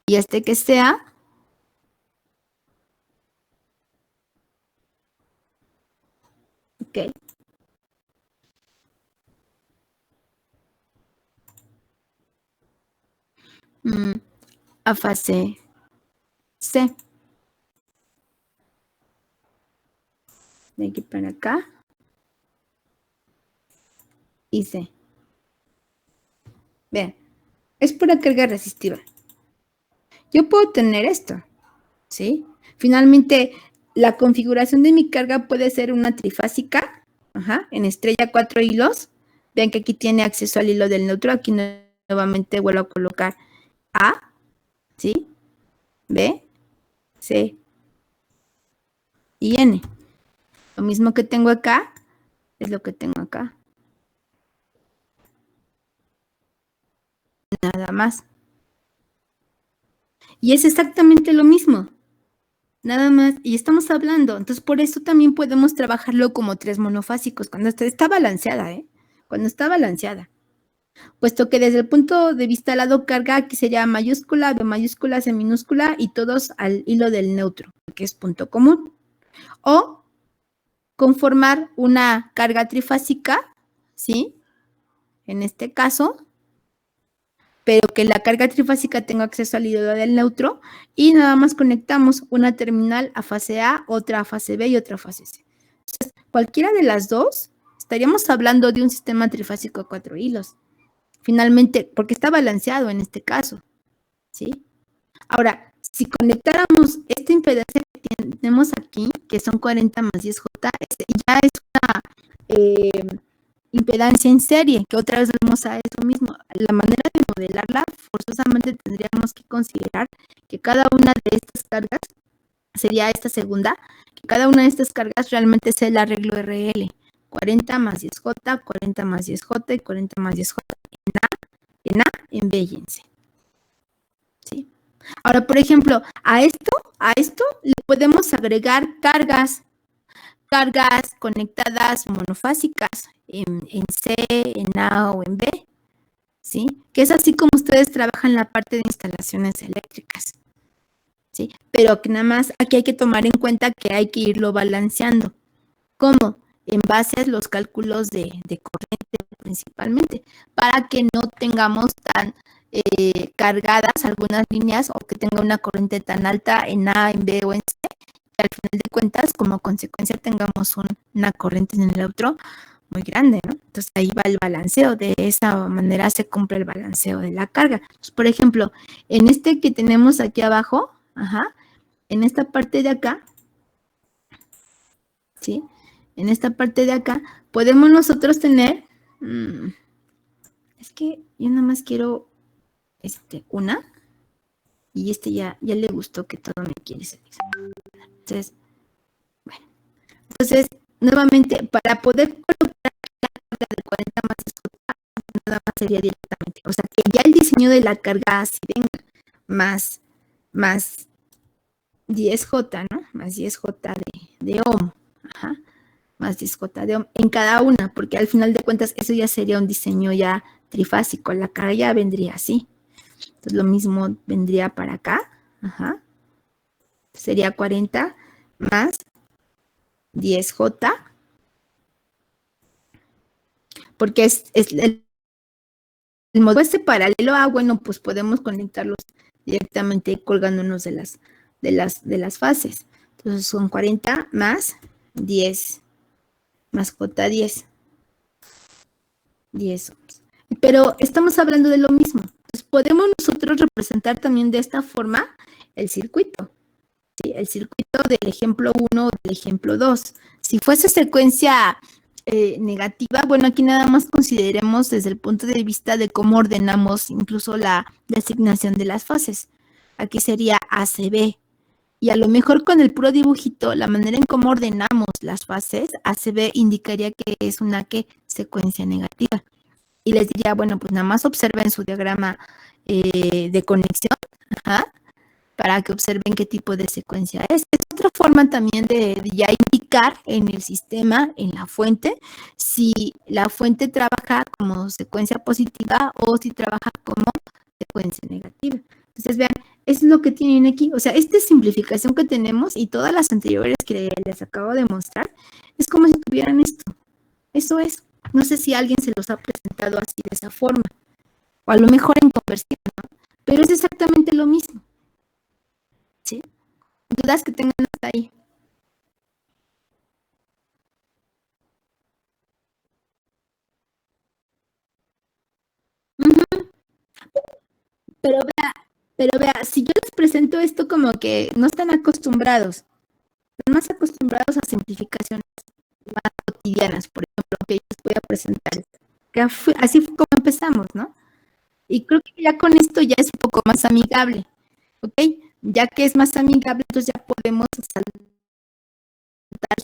Y este que sea ok. A fase C. De aquí para acá. Y C. Vean, es pura carga resistiva. Yo puedo tener esto, ¿sí? Finalmente, la configuración de mi carga puede ser una trifásica, en estrella 4 hilos. Vean que aquí tiene acceso al hilo del neutro. Aquí nuevamente vuelvo a colocar A, ¿sí? B, C y N. Lo mismo que tengo acá es lo que tengo acá. Nada más. Y es exactamente lo mismo. Nada más. Y estamos hablando. Entonces, por eso también podemos trabajarlo como tres monofásicos. Cuando está balanceada, Cuando está balanceada. Puesto que desde el punto de vista lado carga, aquí sería mayúscula, B mayúscula, C minúscula y todos al hilo del neutro, que es punto común. O conformar una carga trifásica, ¿sí? En este caso, pero que la carga trifásica tenga acceso al hilo del neutro y nada más conectamos una terminal a fase A, otra a fase B y otra a fase C. Entonces, cualquiera de las dos, estaríamos hablando de un sistema trifásico a 4 hilos. Finalmente, porque está balanceado en este caso, ¿sí? Ahora, si conectáramos esta impedancia que tenemos aquí, que son 40 más 10J, ya es una impedancia en serie, que otra vez vamos a eso mismo. La manera de modelarla, forzosamente tendríamos que considerar que cada una de estas cargas, sería esta segunda, que cada una de estas cargas realmente es el arreglo RL. 40 más 10J, 40 más 10J y 40 más 10J en A, en B y en C. ¿Sí? Ahora, por ejemplo, a esto le podemos agregar cargas conectadas monofásicas en C, en A o en B, ¿sí? Que es así como ustedes trabajan la parte de instalaciones eléctricas, ¿sí? Pero que nada más aquí hay que tomar en cuenta que hay que irlo balanceando. ¿Cómo? En base a los cálculos de corriente principalmente, para que no tengamos tan cargadas algunas líneas o que tenga una corriente tan alta en A, en B o en C, que al final de cuentas, como consecuencia, tengamos una corriente en el neutro muy grande, ¿no? Entonces ahí va el balanceo, de esa manera se cumple el balanceo de la carga. Entonces, por ejemplo, en este que tenemos aquí abajo, en esta parte de acá, ¿sí? En esta parte de acá, podemos nosotros tener, es que yo nada más quiero una, y ya le gustó que todo me quiere salir. Entonces, bueno, nuevamente, para poder colocar la carga de 40 más 10J, nada más sería directamente, o sea, que ya el diseño de la carga así venga, más 10J, ¿no? Más 10J de ohm, más 10J de ohm en cada una, porque al final de cuentas eso ya sería un diseño ya trifásico, la carga ya vendría así. Entonces lo mismo vendría para acá, sería 40 más 10J, porque es el modo este paralelo a, bueno, pues podemos conectarlos directamente colgándonos de las fases. Entonces son 40 más 10J. más J10. 10 ohms. Pero estamos hablando de lo mismo. Entonces, podemos nosotros representar también de esta forma el circuito. ¿Sí? El circuito del ejemplo 1 o del ejemplo 2. Si fuese secuencia negativa, bueno, aquí nada más consideremos desde el punto de vista de cómo ordenamos incluso la asignación de las fases. Aquí sería ACB. Y a lo mejor con el puro dibujito, la manera en cómo ordenamos las fases, ACB indicaría que es una secuencia negativa. Y les diría, bueno, pues nada más observen su diagrama de conexión, para que observen qué tipo de secuencia es. Es otra forma también de ya indicar en el sistema, en la fuente, si la fuente trabaja como secuencia positiva o si trabaja como secuencia negativa. Entonces, vean, es lo que tienen aquí. O sea, esta simplificación que tenemos y todas las anteriores que les acabo de mostrar, es como si tuvieran esto. Eso es. No sé si alguien se los ha presentado así de esa forma. O a lo mejor en conversión, ¿no? Pero es exactamente lo mismo. ¿Sí? Dudas que tengan hasta ahí. Ujú. Pero vea, si yo les presento esto como que no están acostumbrados, están más acostumbrados a simplificaciones más cotidianas, por ejemplo, que yo les voy a presentar. Así fue como empezamos, ¿no? Y creo que ya con esto ya es un poco más amigable, ¿ok? Ya que es más amigable, entonces ya podemos saltar,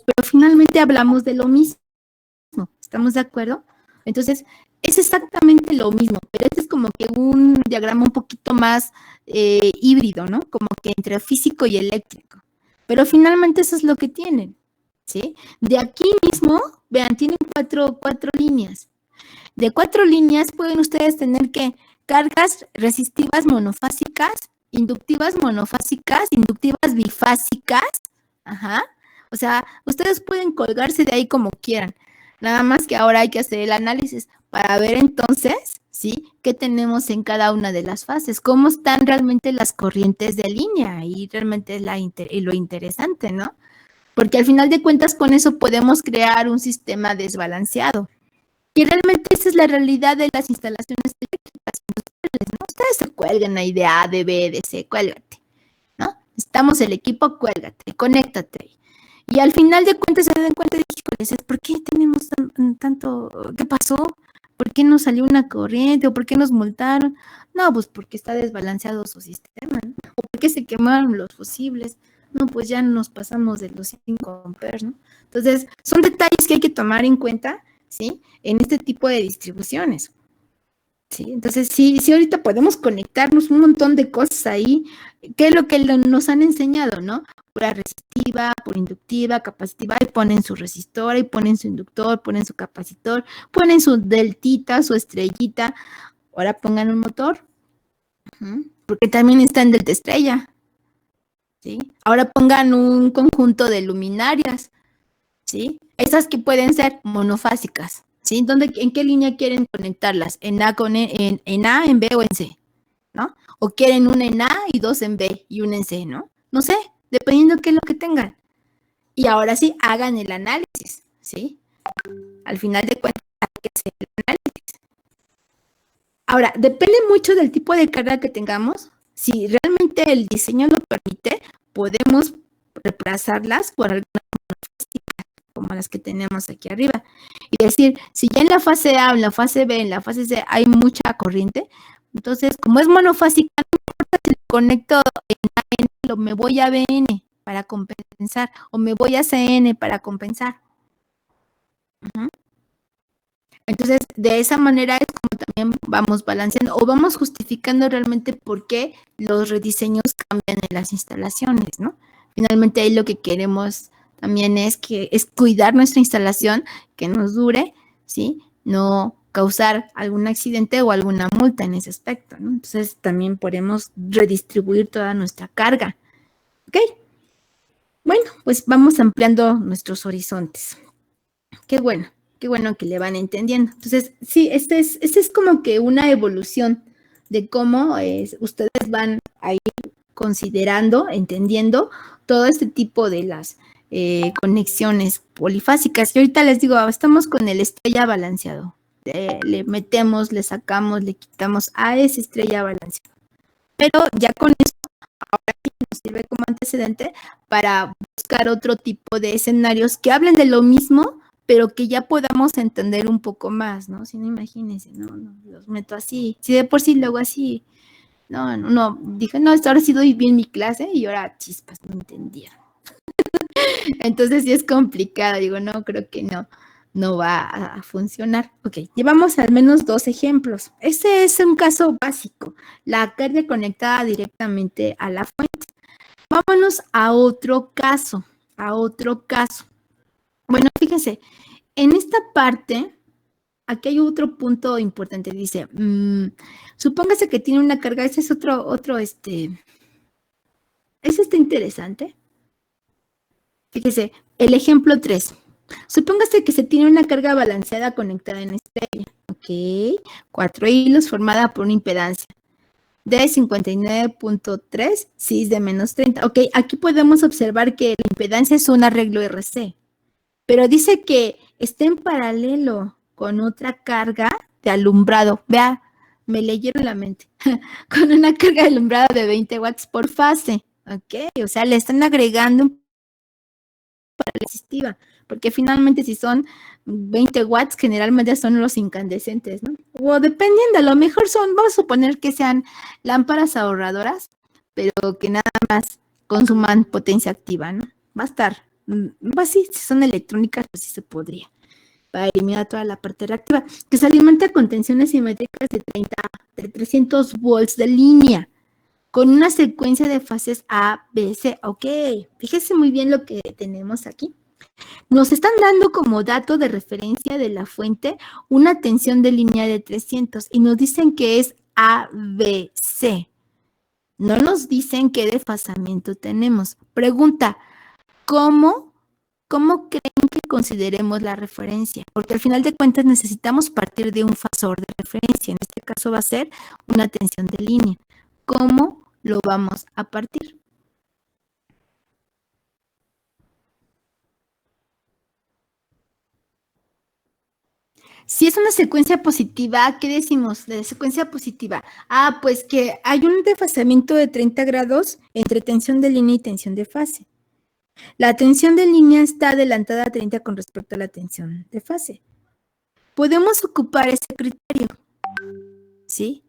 pero finalmente hablamos de lo mismo, ¿estamos de acuerdo? Entonces, es exactamente lo mismo, pero este es como que un diagrama un poquito más híbrido, ¿no? Como que entre físico y eléctrico. Pero finalmente eso es lo que tienen, ¿sí? De aquí mismo, vean, tienen cuatro líneas. De 4 líneas pueden ustedes tener que cargas resistivas monofásicas, inductivas monofásicas, inductivas bifásicas. O sea, ustedes pueden colgarse de ahí como quieran. Nada más que ahora hay que hacer el análisis para ver entonces, ¿sí? ¿Qué tenemos en cada una de las fases? ¿Cómo están realmente las corrientes de línea? Y realmente es lo interesante, ¿no? Porque al final de cuentas con eso podemos crear un sistema desbalanceado. Y realmente esa es la realidad de las instalaciones eléctricas, ¿no? Ustedes se cuelgan ahí de A, de B, de C, cuélgate, ¿no? Estamos el equipo, cuélgate, conéctate. Y al final de cuentas se dan cuenta de, híjoles, ¿por qué tenemos tanto? ¿Qué pasó? ¿Por qué nos salió una corriente? ¿O por qué nos multaron? No, pues porque está desbalanceado su sistema, ¿no? ¿O por qué se quemaron los fusibles? No, pues ya nos pasamos de los 5 amperes, ¿no? Entonces, son detalles que hay que tomar en cuenta, ¿sí? En este tipo de distribuciones. ¿Sí? Entonces, sí, ahorita podemos conectarnos un montón de cosas ahí, que es lo que nos han enseñado, ¿no? Pura resistiva, por inductiva, capacitiva, y ponen su resistor, y ponen su inductor, ponen su capacitor, ponen su deltita, su estrellita, ahora pongan un motor, porque también está en delta estrella, ¿sí? Ahora pongan un conjunto de luminarias, ¿sí? Esas que pueden ser monofásicas, ¿sí? ¿En qué línea quieren conectarlas? ¿En A, en B o en C? ¿No? ¿O quieren una en A y 2 en B y una en C, ¿no? No sé, dependiendo de qué es lo que tengan. Y ahora sí, hagan el análisis, ¿sí? Al final de cuentas, hay que hacer el análisis. Ahora, depende mucho del tipo de carga que tengamos. Si realmente el diseño lo permite, podemos reemplazarlas por alguna como las que tenemos aquí arriba. Y decir, si ya en la fase A, en la fase B, en la fase C hay mucha corriente, entonces, como es monofásica, no importa si lo conecto en AN, me voy a BN para compensar, o me voy a CN para compensar. Entonces, de esa manera es como también vamos balanceando, o vamos justificando realmente por qué los rediseños cambian en las instalaciones, ¿no? Finalmente, ahí lo que queremos también es cuidar nuestra instalación, que nos dure, ¿sí? No causar algún accidente o alguna multa en ese aspecto, ¿no? Entonces, también podemos redistribuir toda nuestra carga, ¿ok? Bueno, pues vamos ampliando nuestros horizontes. Qué bueno que le van entendiendo. Entonces, sí, este es como que una evolución de cómo ustedes van a ir considerando, entendiendo todo este tipo de las conexiones polifásicas. Y ahorita les digo, estamos con el estrella balanceado. Le metemos, le sacamos, le quitamos a esa estrella balanceada. Pero ya con eso, ahora sí nos sirve como antecedente para buscar otro tipo de escenarios que hablen de lo mismo, pero que ya podamos entender un poco más, ¿no? Si no, imagínense, no, los meto así. Si de por sí luego así, no, dije, no, ahora sí doy bien mi clase y ahora chispas, no entendía. Entonces sí es complicado, digo, no, creo que no va a funcionar. Ok, llevamos al menos 2 ejemplos. Ese es un caso básico, la carga conectada directamente a la fuente. Vámonos a otro caso, Bueno, fíjense, en esta parte, aquí hay otro punto importante, dice, supóngase que tiene una carga, ese es ese está interesante. Fíjese, el ejemplo 3. Supóngase que se tiene una carga balanceada conectada en la estrella, ok, 4 hilos formada por una impedancia de 59.3, cis de menos 30. Ok, aquí podemos observar que la impedancia es un arreglo RC, pero dice que está en paralelo con otra carga de alumbrado. Vea, me leyeron la mente. Con una carga de alumbrado de 20 watts por fase, ok, o sea, le están agregando un resistiva, porque finalmente si son 20 watts, generalmente son los incandescentes, ¿no? O dependiendo, a lo mejor vamos a suponer que sean lámparas ahorradoras, pero que nada más consuman potencia activa, ¿no? Va a estar, pues sí, si son electrónicas, pues sí se podría, para eliminar toda la parte reactiva, que se alimenta con tensiones simétricas de 300 volts de línea, con una secuencia de fases A, B, C. Ok, fíjese muy bien lo que tenemos aquí. Nos están dando como dato de referencia de la fuente una tensión de línea de 300 y nos dicen que es ABC. No nos dicen qué desfasamiento tenemos. Pregunta, ¿cómo creen que consideremos la referencia? Porque al final de cuentas necesitamos partir de un fasor de referencia. En este caso va a ser una tensión de línea. ¿Cómo lo vamos a partir? Si es una secuencia positiva, ¿qué decimos de secuencia positiva? Pues que hay un desfasamiento de 30 grados entre tensión de línea y tensión de fase. La tensión de línea está adelantada a 30 con respecto a la tensión de fase. Podemos ocupar ese criterio, ¿sí?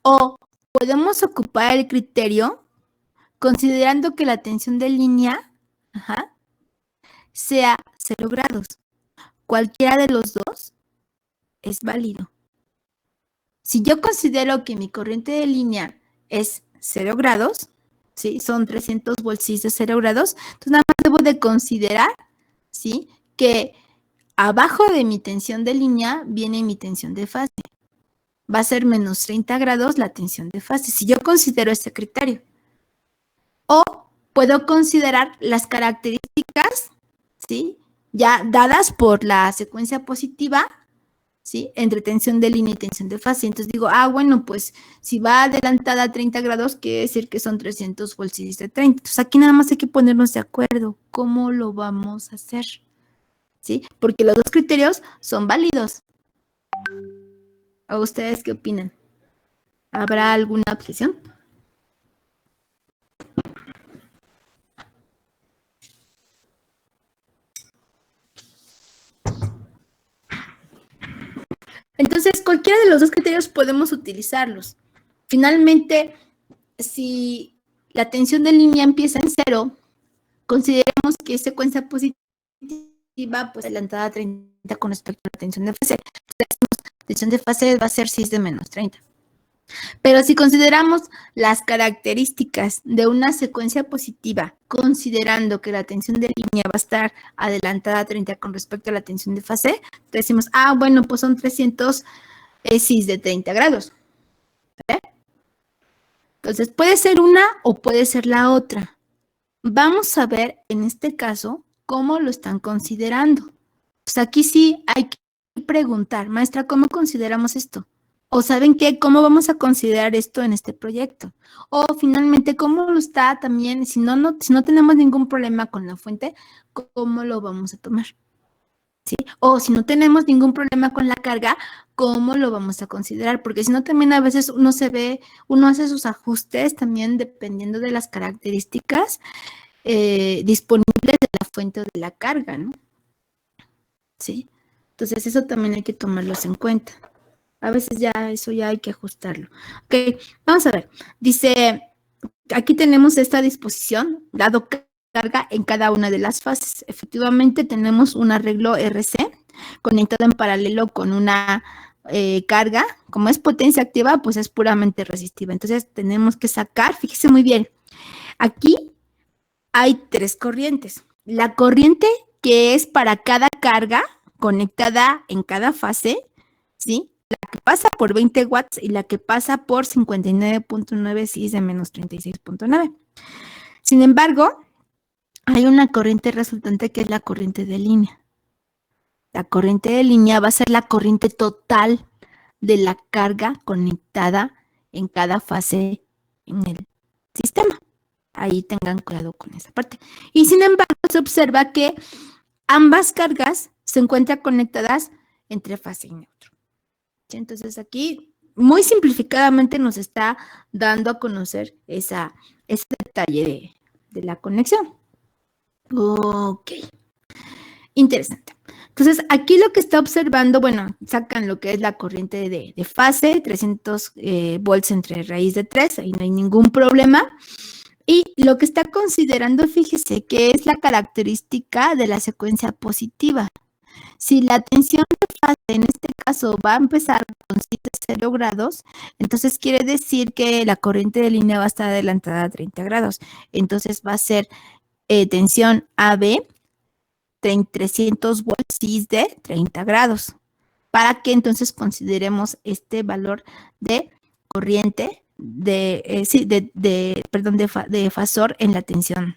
O podemos ocupar el criterio considerando que la tensión de línea sea 0 grados. Cualquiera de los dos es válido. Si yo considero que mi corriente de línea es 0 grados, ¿sí? Son 300 volts de 0 grados, entonces nada más debo de considerar, ¿sí? Que abajo de mi tensión de línea viene mi tensión de fase. Va a ser menos 30 grados la tensión de fase, si yo considero este criterio. O puedo considerar las características, ¿sí? Ya dadas por la secuencia positiva, ¿sí? Entre tensión de línea y tensión de fase. Entonces digo, bueno, pues si va adelantada a 30 grados, quiere decir que son 300 volts de 30. Entonces aquí nada más hay que ponernos de acuerdo. ¿Cómo lo vamos a hacer? ¿Sí? Porque los dos criterios son válidos. ¿A ustedes qué opinan? ¿Habrá alguna objeción? Entonces, cualquiera de los dos criterios podemos utilizarlos. Finalmente, si la tensión de línea empieza en 0, consideremos que es secuencia positiva, pues adelantada a 30 con respecto a la tensión de fase. La tensión de fase va a ser cis de menos 30. Pero si consideramos las características de una secuencia positiva, considerando que la tensión de línea va a estar adelantada a 30 con respecto a la tensión de fase, decimos, bueno, pues son 300 cis de 30 grados. ¿Vale? Entonces, puede ser una o puede ser la otra. Vamos a ver, en este caso, cómo lo están considerando. Pues aquí sí hay que preguntar, maestra, ¿cómo consideramos esto? O ¿saben qué? ¿Cómo vamos a considerar esto en este proyecto? O finalmente, ¿cómo lo está también? Si no tenemos ningún problema con la fuente, ¿cómo lo vamos a tomar? ¿Sí? O si no tenemos ningún problema con la carga, ¿cómo lo vamos a considerar? Porque si no, también a veces uno hace sus ajustes también dependiendo de las características disponibles de la fuente o de la carga, ¿no? ¿Sí? Entonces, eso también hay que tomarlos en cuenta. A veces eso ya hay que ajustarlo. Ok, vamos a ver. Dice, aquí tenemos esta disposición, dado carga en cada una de las fases. Efectivamente, tenemos un arreglo RC conectado en paralelo con una carga. Como es potencia activa, pues es puramente resistiva. Entonces, tenemos que sacar, fíjese muy bien, aquí hay 3 corrientes. La corriente que es para cada carga conectada en cada fase, ¿sí? La que pasa por 20 watts y la que pasa por 59.9 si es de menos 36.9. Sin embargo, hay una corriente resultante que es la corriente de línea. La corriente de línea va a ser la corriente total de la carga conectada en cada fase en el sistema. Ahí tengan cuidado con esa parte. Y sin embargo, se observa que ambas cargas se encuentran conectadas entre fase y neutro. ¿Sí? Entonces aquí, muy simplificadamente, nos está dando a conocer ese detalle de la conexión. Ok. Interesante. Entonces, aquí lo que está observando, bueno, sacan lo que es la corriente de fase, 300 volts entre raíz de 3, ahí no hay ningún problema. Y lo que está considerando, fíjese, que es la característica de la secuencia positiva. Si la tensión de fase en este caso va a empezar con 0 grados, entonces quiere decir que la corriente de línea va a estar adelantada a 30 grados. Entonces va a ser tensión AB 300 volts cis de 30 grados. Para que entonces consideremos este valor de corriente de fasor en la tensión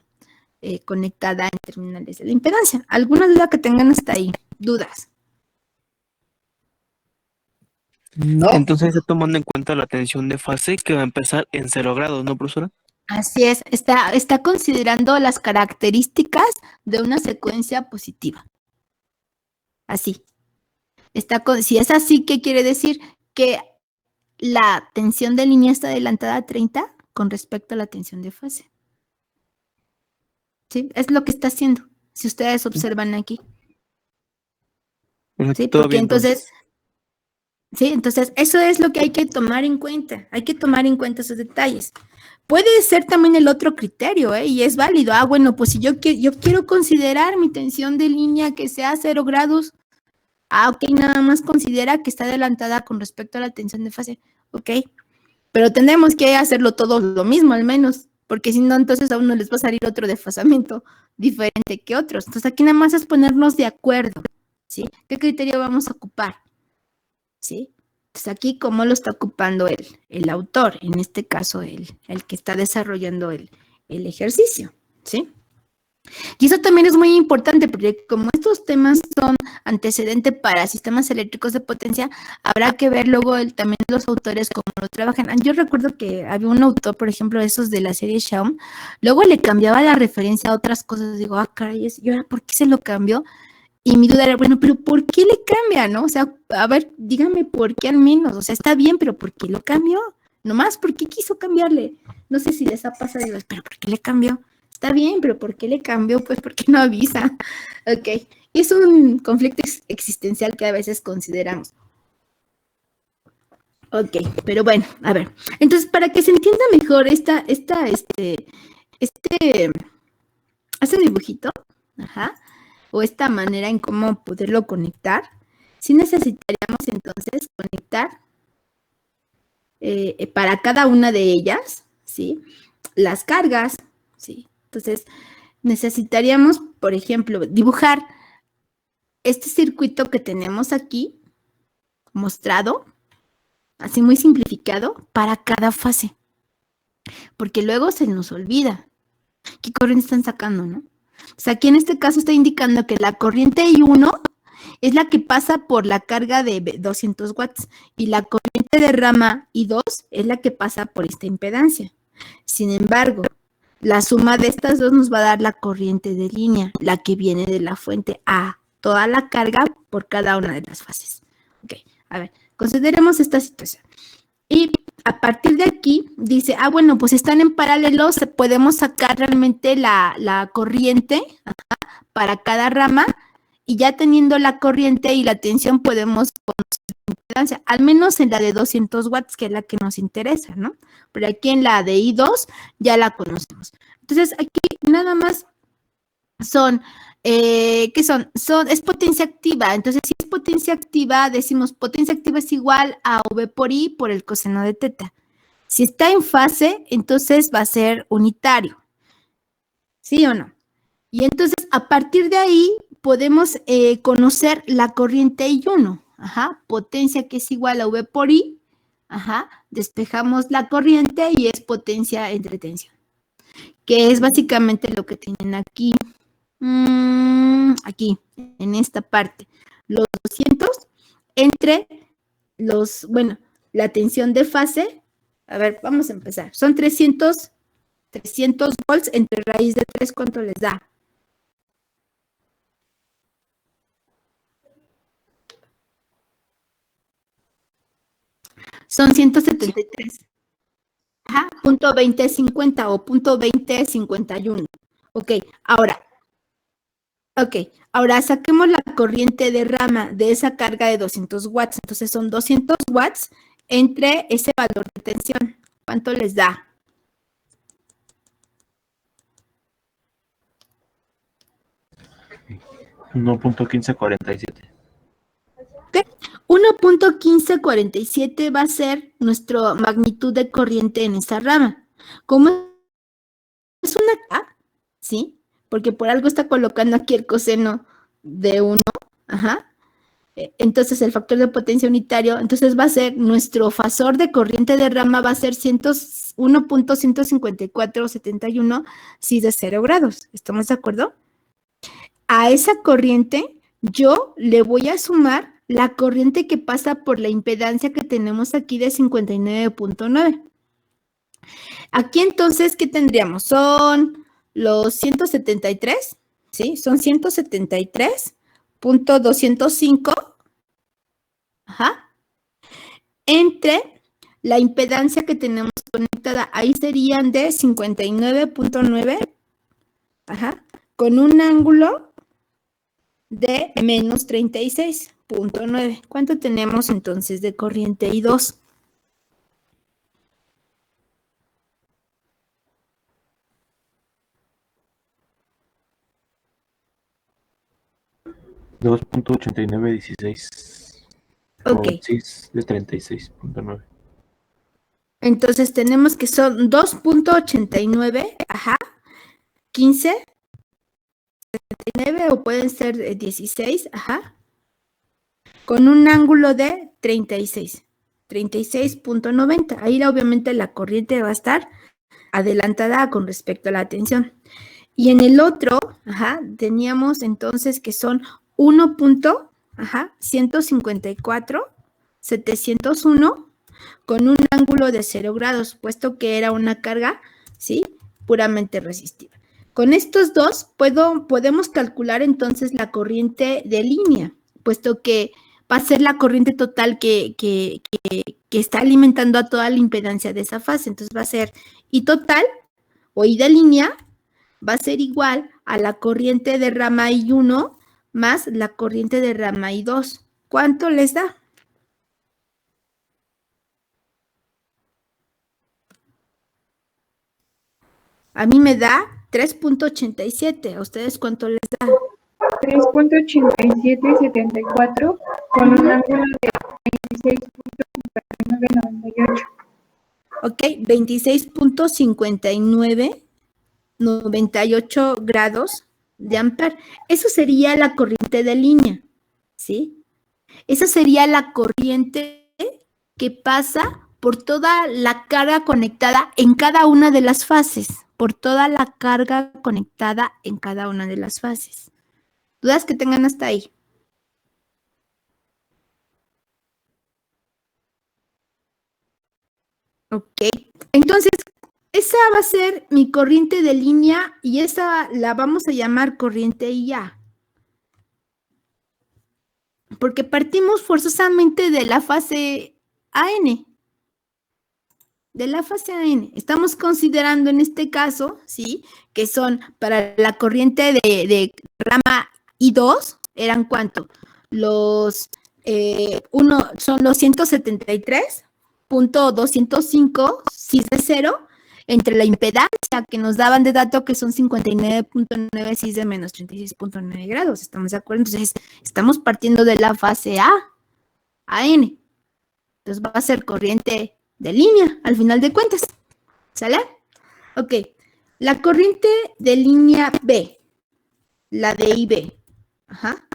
conectada en terminales de la impedancia. ¿Alguna duda que tengan hasta ahí? ¿Dudas? No, Entonces, está tomando en cuenta la tensión de fase que va a empezar en 0 grados, ¿no, profesora? Así es, está considerando las características de una secuencia positiva. Así. Si es así, ¿qué quiere decir? Que la tensión de línea está adelantada a 30 con respecto a la tensión de fase. ¿Sí? Es lo que está haciendo, si ustedes observan aquí. ¿Sí? Todo Porque bien, entonces, sí, entonces eso es lo que hay que tomar en cuenta. Hay que tomar en cuenta esos detalles. Puede ser también el otro criterio, y es válido. Bueno, pues si yo quiero considerar mi tensión de línea que sea 0 grados, ok, nada más considera que está adelantada con respecto a la tensión de fase, ok. Pero tenemos que hacerlo todo lo mismo, al menos, porque si no, entonces a uno les va a salir otro desfasamiento diferente que otros. Entonces aquí nada más es ponernos de acuerdo, ¿sí? ¿Qué criterio vamos a ocupar? ¿Sí? Entonces aquí, ¿cómo lo está ocupando el autor? En este caso, el que está desarrollando el ejercicio, ¿sí? Y eso también es muy importante porque como estos temas son antecedente para sistemas eléctricos de potencia, habrá que ver luego también los autores cómo lo trabajan. Yo recuerdo que había un autor, por ejemplo, esos de la serie Shaum, luego le cambiaba la referencia a otras cosas. Digo, caray, ¿y ahora por qué se lo cambió? Y mi duda era, bueno, pero ¿por qué le cambia, no? O sea, a ver, dígame por qué al menos. O sea, está bien, pero ¿por qué lo cambió? Nomás, ¿por qué quiso cambiarle? No sé si les ha pasado, digo, pero ¿por qué le cambió? Está bien, pero ¿por qué le cambió? Pues porque no avisa. Ok. Es un conflicto existencial que a veces consideramos. Ok, pero bueno, a ver. Entonces, para que se entienda mejor este dibujito, o esta manera en cómo poderlo conectar, sí necesitaríamos entonces conectar para cada una de ellas, ¿sí? Las cargas, ¿sí? Entonces, necesitaríamos, por ejemplo, dibujar este circuito que tenemos aquí, mostrado, así muy simplificado, para cada fase. Porque luego se nos olvida qué corriente están sacando, ¿no? O sea, aquí en este caso está indicando que la corriente I1 es la que pasa por la carga de 200 watts y la corriente de rama I2 es la que pasa por esta impedancia. Sin embargo, la suma de estas dos nos va a dar la corriente de línea, la que viene de la fuente a toda la carga por cada una de las fases. Ok, a ver, consideremos esta situación. Y a partir de aquí dice, bueno, pues están en paralelo, podemos sacar realmente la corriente para cada rama y ya teniendo la corriente y la tensión podemos conocer la impedancia, al menos en la de 200 watts, que es la que nos interesa, ¿no? Pero aquí en la de I2 ya la conocemos. Entonces aquí nada más son, ¿qué son? Es potencia activa. Entonces, si es potencia activa, decimos potencia activa es igual a V por I por el coseno de teta. Si está en fase, entonces va a ser unitario. ¿Sí o no? Y entonces, a partir de ahí, podemos conocer la corriente I1. Potencia que es igual a V por I. Despejamos la corriente y es potencia entre tensión. Que es básicamente lo que tienen aquí. Aquí, en esta parte, los 200 entre la tensión de fase, a ver, vamos a empezar, son 300 volts entre raíz de 3, ¿cuánto les da? Son 173. Punto 2050 o punto 2051. Ok, ahora saquemos la corriente de rama de esa carga de 200 watts. Entonces son 200 watts entre ese valor de tensión. ¿Cuánto les da? $1.1547. 1.1547 va a ser nuestra magnitud de corriente en esta rama. Como es una K, ¿sí? Porque por algo está colocando aquí el coseno de 1, entonces el factor de potencia unitario, entonces va a ser nuestro fasor de corriente de rama va a ser 1.15471 si es de 0 grados. ¿Estamos de acuerdo? A esa corriente yo le voy a sumar la corriente que pasa por la impedancia que tenemos aquí de 59.9. Aquí entonces, ¿qué tendríamos? Son los 173, ¿sí? Son 173.205, entre la impedancia que tenemos conectada, ahí serían de 59.9, con un ángulo de menos 36.9. ¿Cuánto tenemos entonces de corriente I2? $2.8916. Ok. 6 de 36.9. Entonces tenemos que son 2.89, 15, 79 o pueden ser 16, con un ángulo de 36.90. Ahí obviamente la corriente va a estar adelantada con respecto a la tensión. Y en el otro, teníamos entonces que son 1.154.701 con un ángulo de 0 grados, puesto que era una carga, ¿sí? Puramente resistiva. Con estos dos podemos calcular entonces la corriente de línea, puesto que va a ser la corriente total que está alimentando a toda la impedancia de esa fase. Entonces va a ser I total o I de línea va a ser igual a la corriente de rama I1 más la corriente de rama I2. ¿Cuánto les da? A mí me da 3.87. ¿A ustedes cuánto les da? 3.8774 con un ángulo de 26.5998. Ok, 26.5998 grados de Ampere. Eso sería la corriente de línea, ¿sí? Esa sería la corriente que pasa por toda la carga conectada en cada una de las fases. Por toda la carga conectada en cada una de las fases. ¿Dudas que tengan hasta ahí? Ok, entonces esa va a ser mi corriente de línea y esa la vamos a llamar corriente IA. Porque partimos forzosamente de la fase AN. De la fase AN. Estamos considerando en este caso, ¿sí? Que son para la corriente de rama I2, ¿eran cuánto? Son los 173.205 cis de 0 entre la impedancia que nos daban de dato que son 59.9 cis de menos 36.9 grados. ¿Estamos de acuerdo? Entonces, estamos partiendo de la fase A, AN. Entonces, va a ser corriente de línea, al final de cuentas. ¿Sale? Ok. La corriente de línea B, la de IB. Ajá.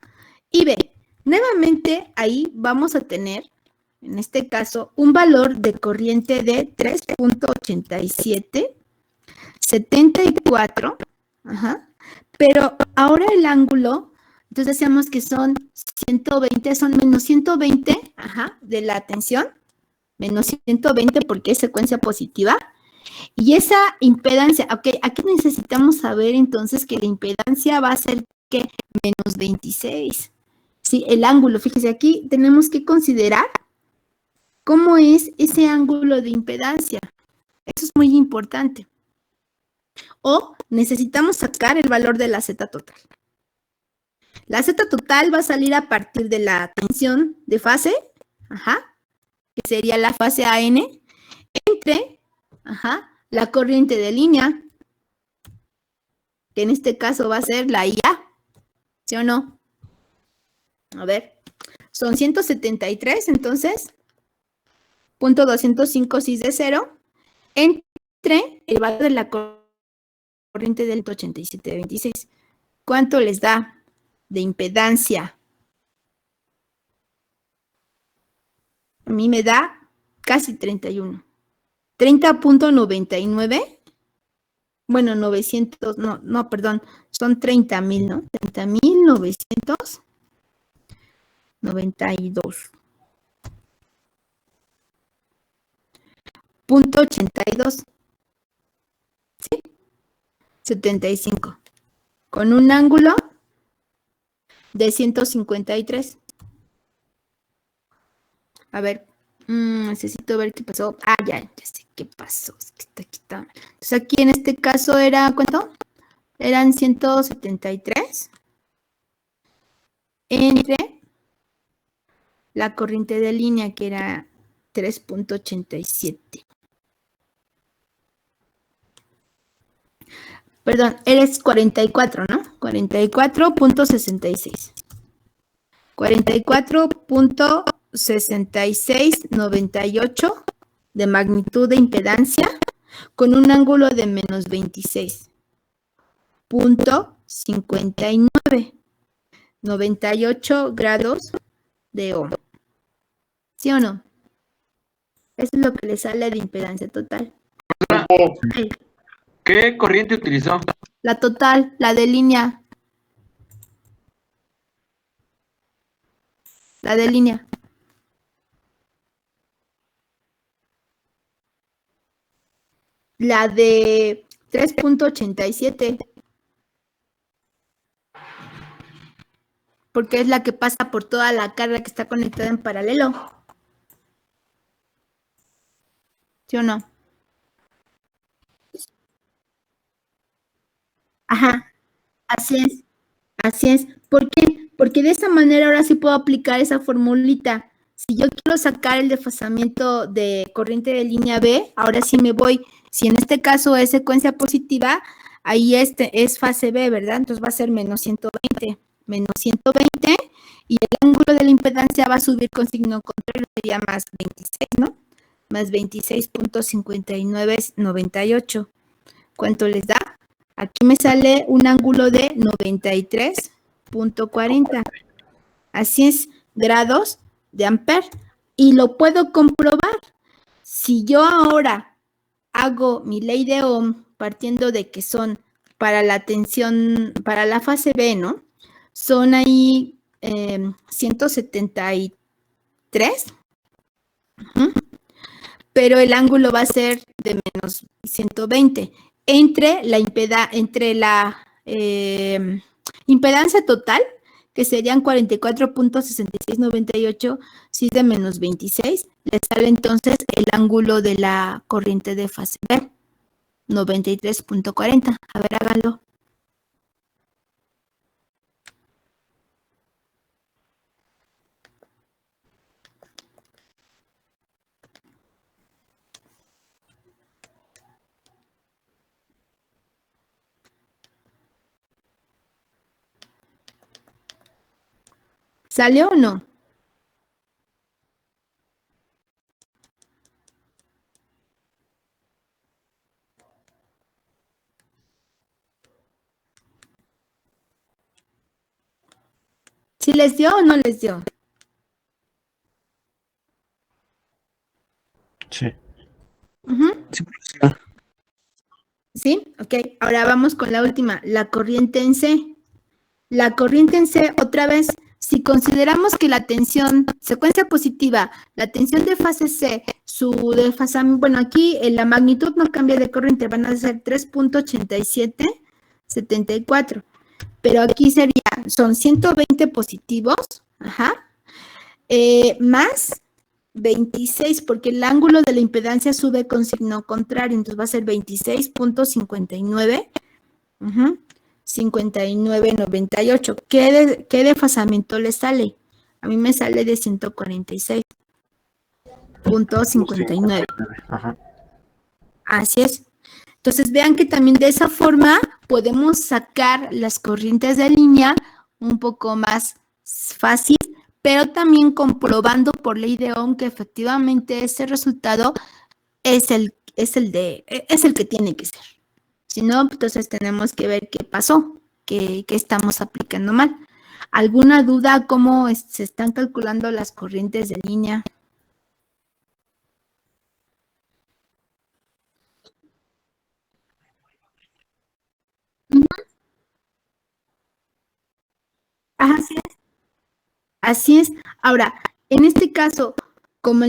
IB. Nuevamente, ahí vamos a tener, en este caso, un valor de corriente de 3.87, 74, ajá, pero ahora el ángulo, entonces decíamos que son 120, son menos 120, ajá, de la tensión, menos 120 porque es secuencia positiva, y esa impedancia, ok, aquí necesitamos saber entonces que la impedancia va a ser que menos 26, sí, el ángulo, fíjese, aquí tenemos que considerar cómo es ese ángulo de impedancia, eso es muy importante. O necesitamos sacar el valor de la Z total. La Z total va a salir a partir de la tensión de fase, ajá, que sería la fase AN, entre, ajá, la corriente de línea, que en este caso va a ser la IA, ¿sí o no? A ver, son 173, entonces, punto 205 cis de 0, entre el valor de la corriente del 87 de 26. ¿Cuánto les da de impedancia? A mí me da casi 31. 30.99. Bueno, 900, no, perdón, son 30,000, ¿no? 30,992. Punto 82. ¿Sí? 75. Con un ángulo de 153. A ver, necesito ver qué pasó. Ah, ya sé qué pasó. Es que está aquí. Entonces aquí en este caso era, ¿cuánto? Eran 173 entre la corriente de línea que era 3.87. Perdón, eres 44, ¿no? 44.66. 44.6698 de magnitud de impedancia con un ángulo de menos 26.59. 98 grados de ohm. ¿Sí o no? Eso es lo que le sale de impedancia total. ¿Qué corriente utilizó? La total, la de línea. La de línea. La de 3.87. Porque es la que pasa por toda la carga que está conectada en paralelo. ¿Sí o no? Ajá, así es. Así es. ¿Por qué? Porque de esa manera ahora sí puedo aplicar esa formulita. Si yo quiero sacar el desfasamiento de corriente de línea B, ahora sí me voy. Si en este caso es secuencia positiva, ahí es fase B, ¿verdad? Entonces va a ser menos 120. Menos 120 y el ángulo de la impedancia va a subir con signo contrario, sería más 26, ¿no? Más 26.5998. ¿Cuánto les da? Aquí me sale un ángulo de 93.40. Así es, grados de Ampere. Y lo puedo comprobar. Si yo ahora hago mi ley de Ohm partiendo de que son para la tensión, para la fase B, ¿no? Son ahí 173. pero el ángulo va a ser de menos 120 entre la impedancia total, que serían 44.6698, si es de menos 26, le sale entonces el ángulo de la corriente de fase B, 93.40. A ver, háganlo. ¿Salió o no? ¿Sí les dio o no les dio? Sí. Ujú. Sí, profesora. ¿Sí? Ok. Ahora vamos con la última, la corriente en C. La corriente en C, otra vez, si consideramos que la tensión, secuencia positiva, la tensión de fase C, su desfasamiento, bueno, aquí la magnitud no cambia de corriente, van a ser 3.8774, pero aquí son 120 positivos, ajá, más 26, porque el ángulo de la impedancia sube con signo contrario, entonces va a ser 26.59, 59.98. ¿Qué desfasamiento le sale? A mí me sale de 146.59. Ajá. Así es. Entonces vean que también de esa forma podemos sacar las corrientes de línea un poco más fácil, pero también comprobando por ley de Ohm que efectivamente ese resultado es el que tiene que ser. Si no, entonces tenemos que ver qué pasó, qué estamos aplicando mal. ¿Alguna duda cómo se están calculando las corrientes de línea? Así es. Así es. Ahora, en este caso, como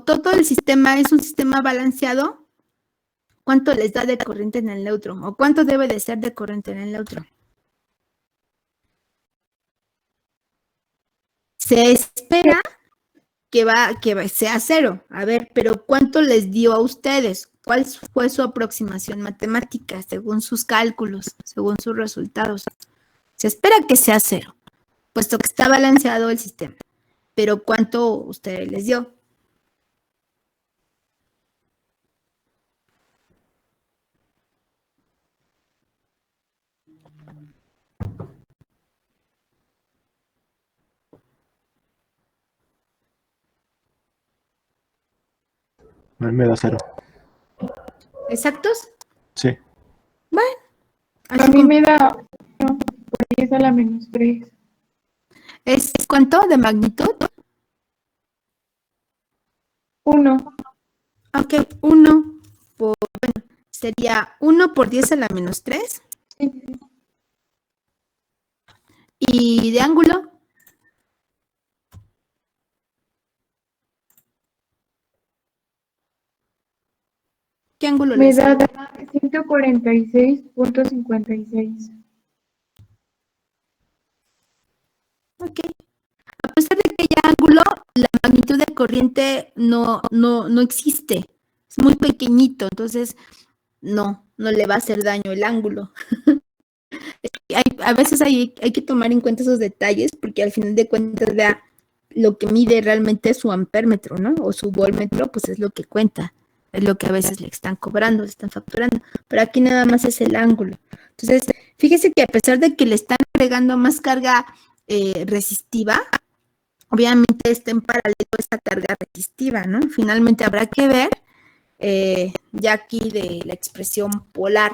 todo el sistema es un sistema balanceado, ¿cuánto les da de corriente en el neutro? ¿O cuánto debe de ser de corriente en el neutro? Se espera que sea cero. A ver, pero ¿cuánto les dio a ustedes? ¿Cuál fue su aproximación matemática según sus cálculos, según sus resultados? Se espera que sea cero, puesto que está balanceado el sistema. Pero ¿cuánto ustedes les dio? A mí me da 0. ¿Exactos? Sí. Bueno, A así mí como- me da 1 por 10 a la menos 3. ¿es cuánto de magnitud? 1. Ok, 1 sería 1 por 10 a la menos 3. ¿Y de ángulo? ¿Qué ángulo Me les da sale? 146.56. Ok. A pesar de que haya ángulo, la magnitud de corriente no existe. Es muy pequeñito, entonces no le va a hacer daño el ángulo. A veces hay que tomar en cuenta esos detalles porque al final de cuentas lo que mide realmente es su ampérmetro, ¿no? O su voltmetro, pues es lo que cuenta. Es lo que a veces le están cobrando, le están facturando. Pero aquí nada más es el ángulo. Entonces, fíjese que a pesar de que le están agregando más carga resistiva, obviamente está en paralelo esta carga resistiva, ¿no? Finalmente habrá que ver ya aquí de la expresión polar.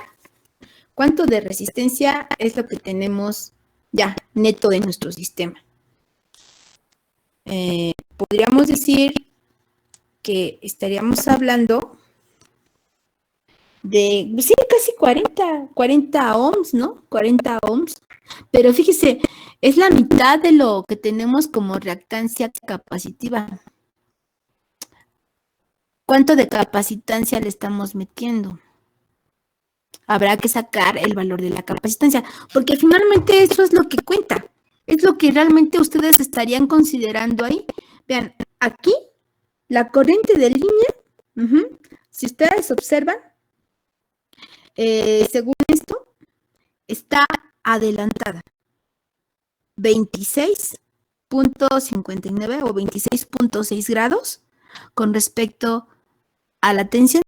¿Cuánto de resistencia es lo que tenemos ya neto de nuestro sistema? Podríamos decir que estaríamos hablando de, sí, casi 40 ohms, ¿no? 40 ohms. Pero fíjese, es la mitad de lo que tenemos como reactancia capacitiva. ¿Cuánto de capacitancia le estamos metiendo? Habrá que sacar el valor de la capacitancia, porque finalmente eso es lo que cuenta, es lo que realmente ustedes estarían considerando ahí. Vean, aquí la corriente de línea, si ustedes observan, según esto, está adelantada 26.59 o 26.6 grados con respecto a la tensión.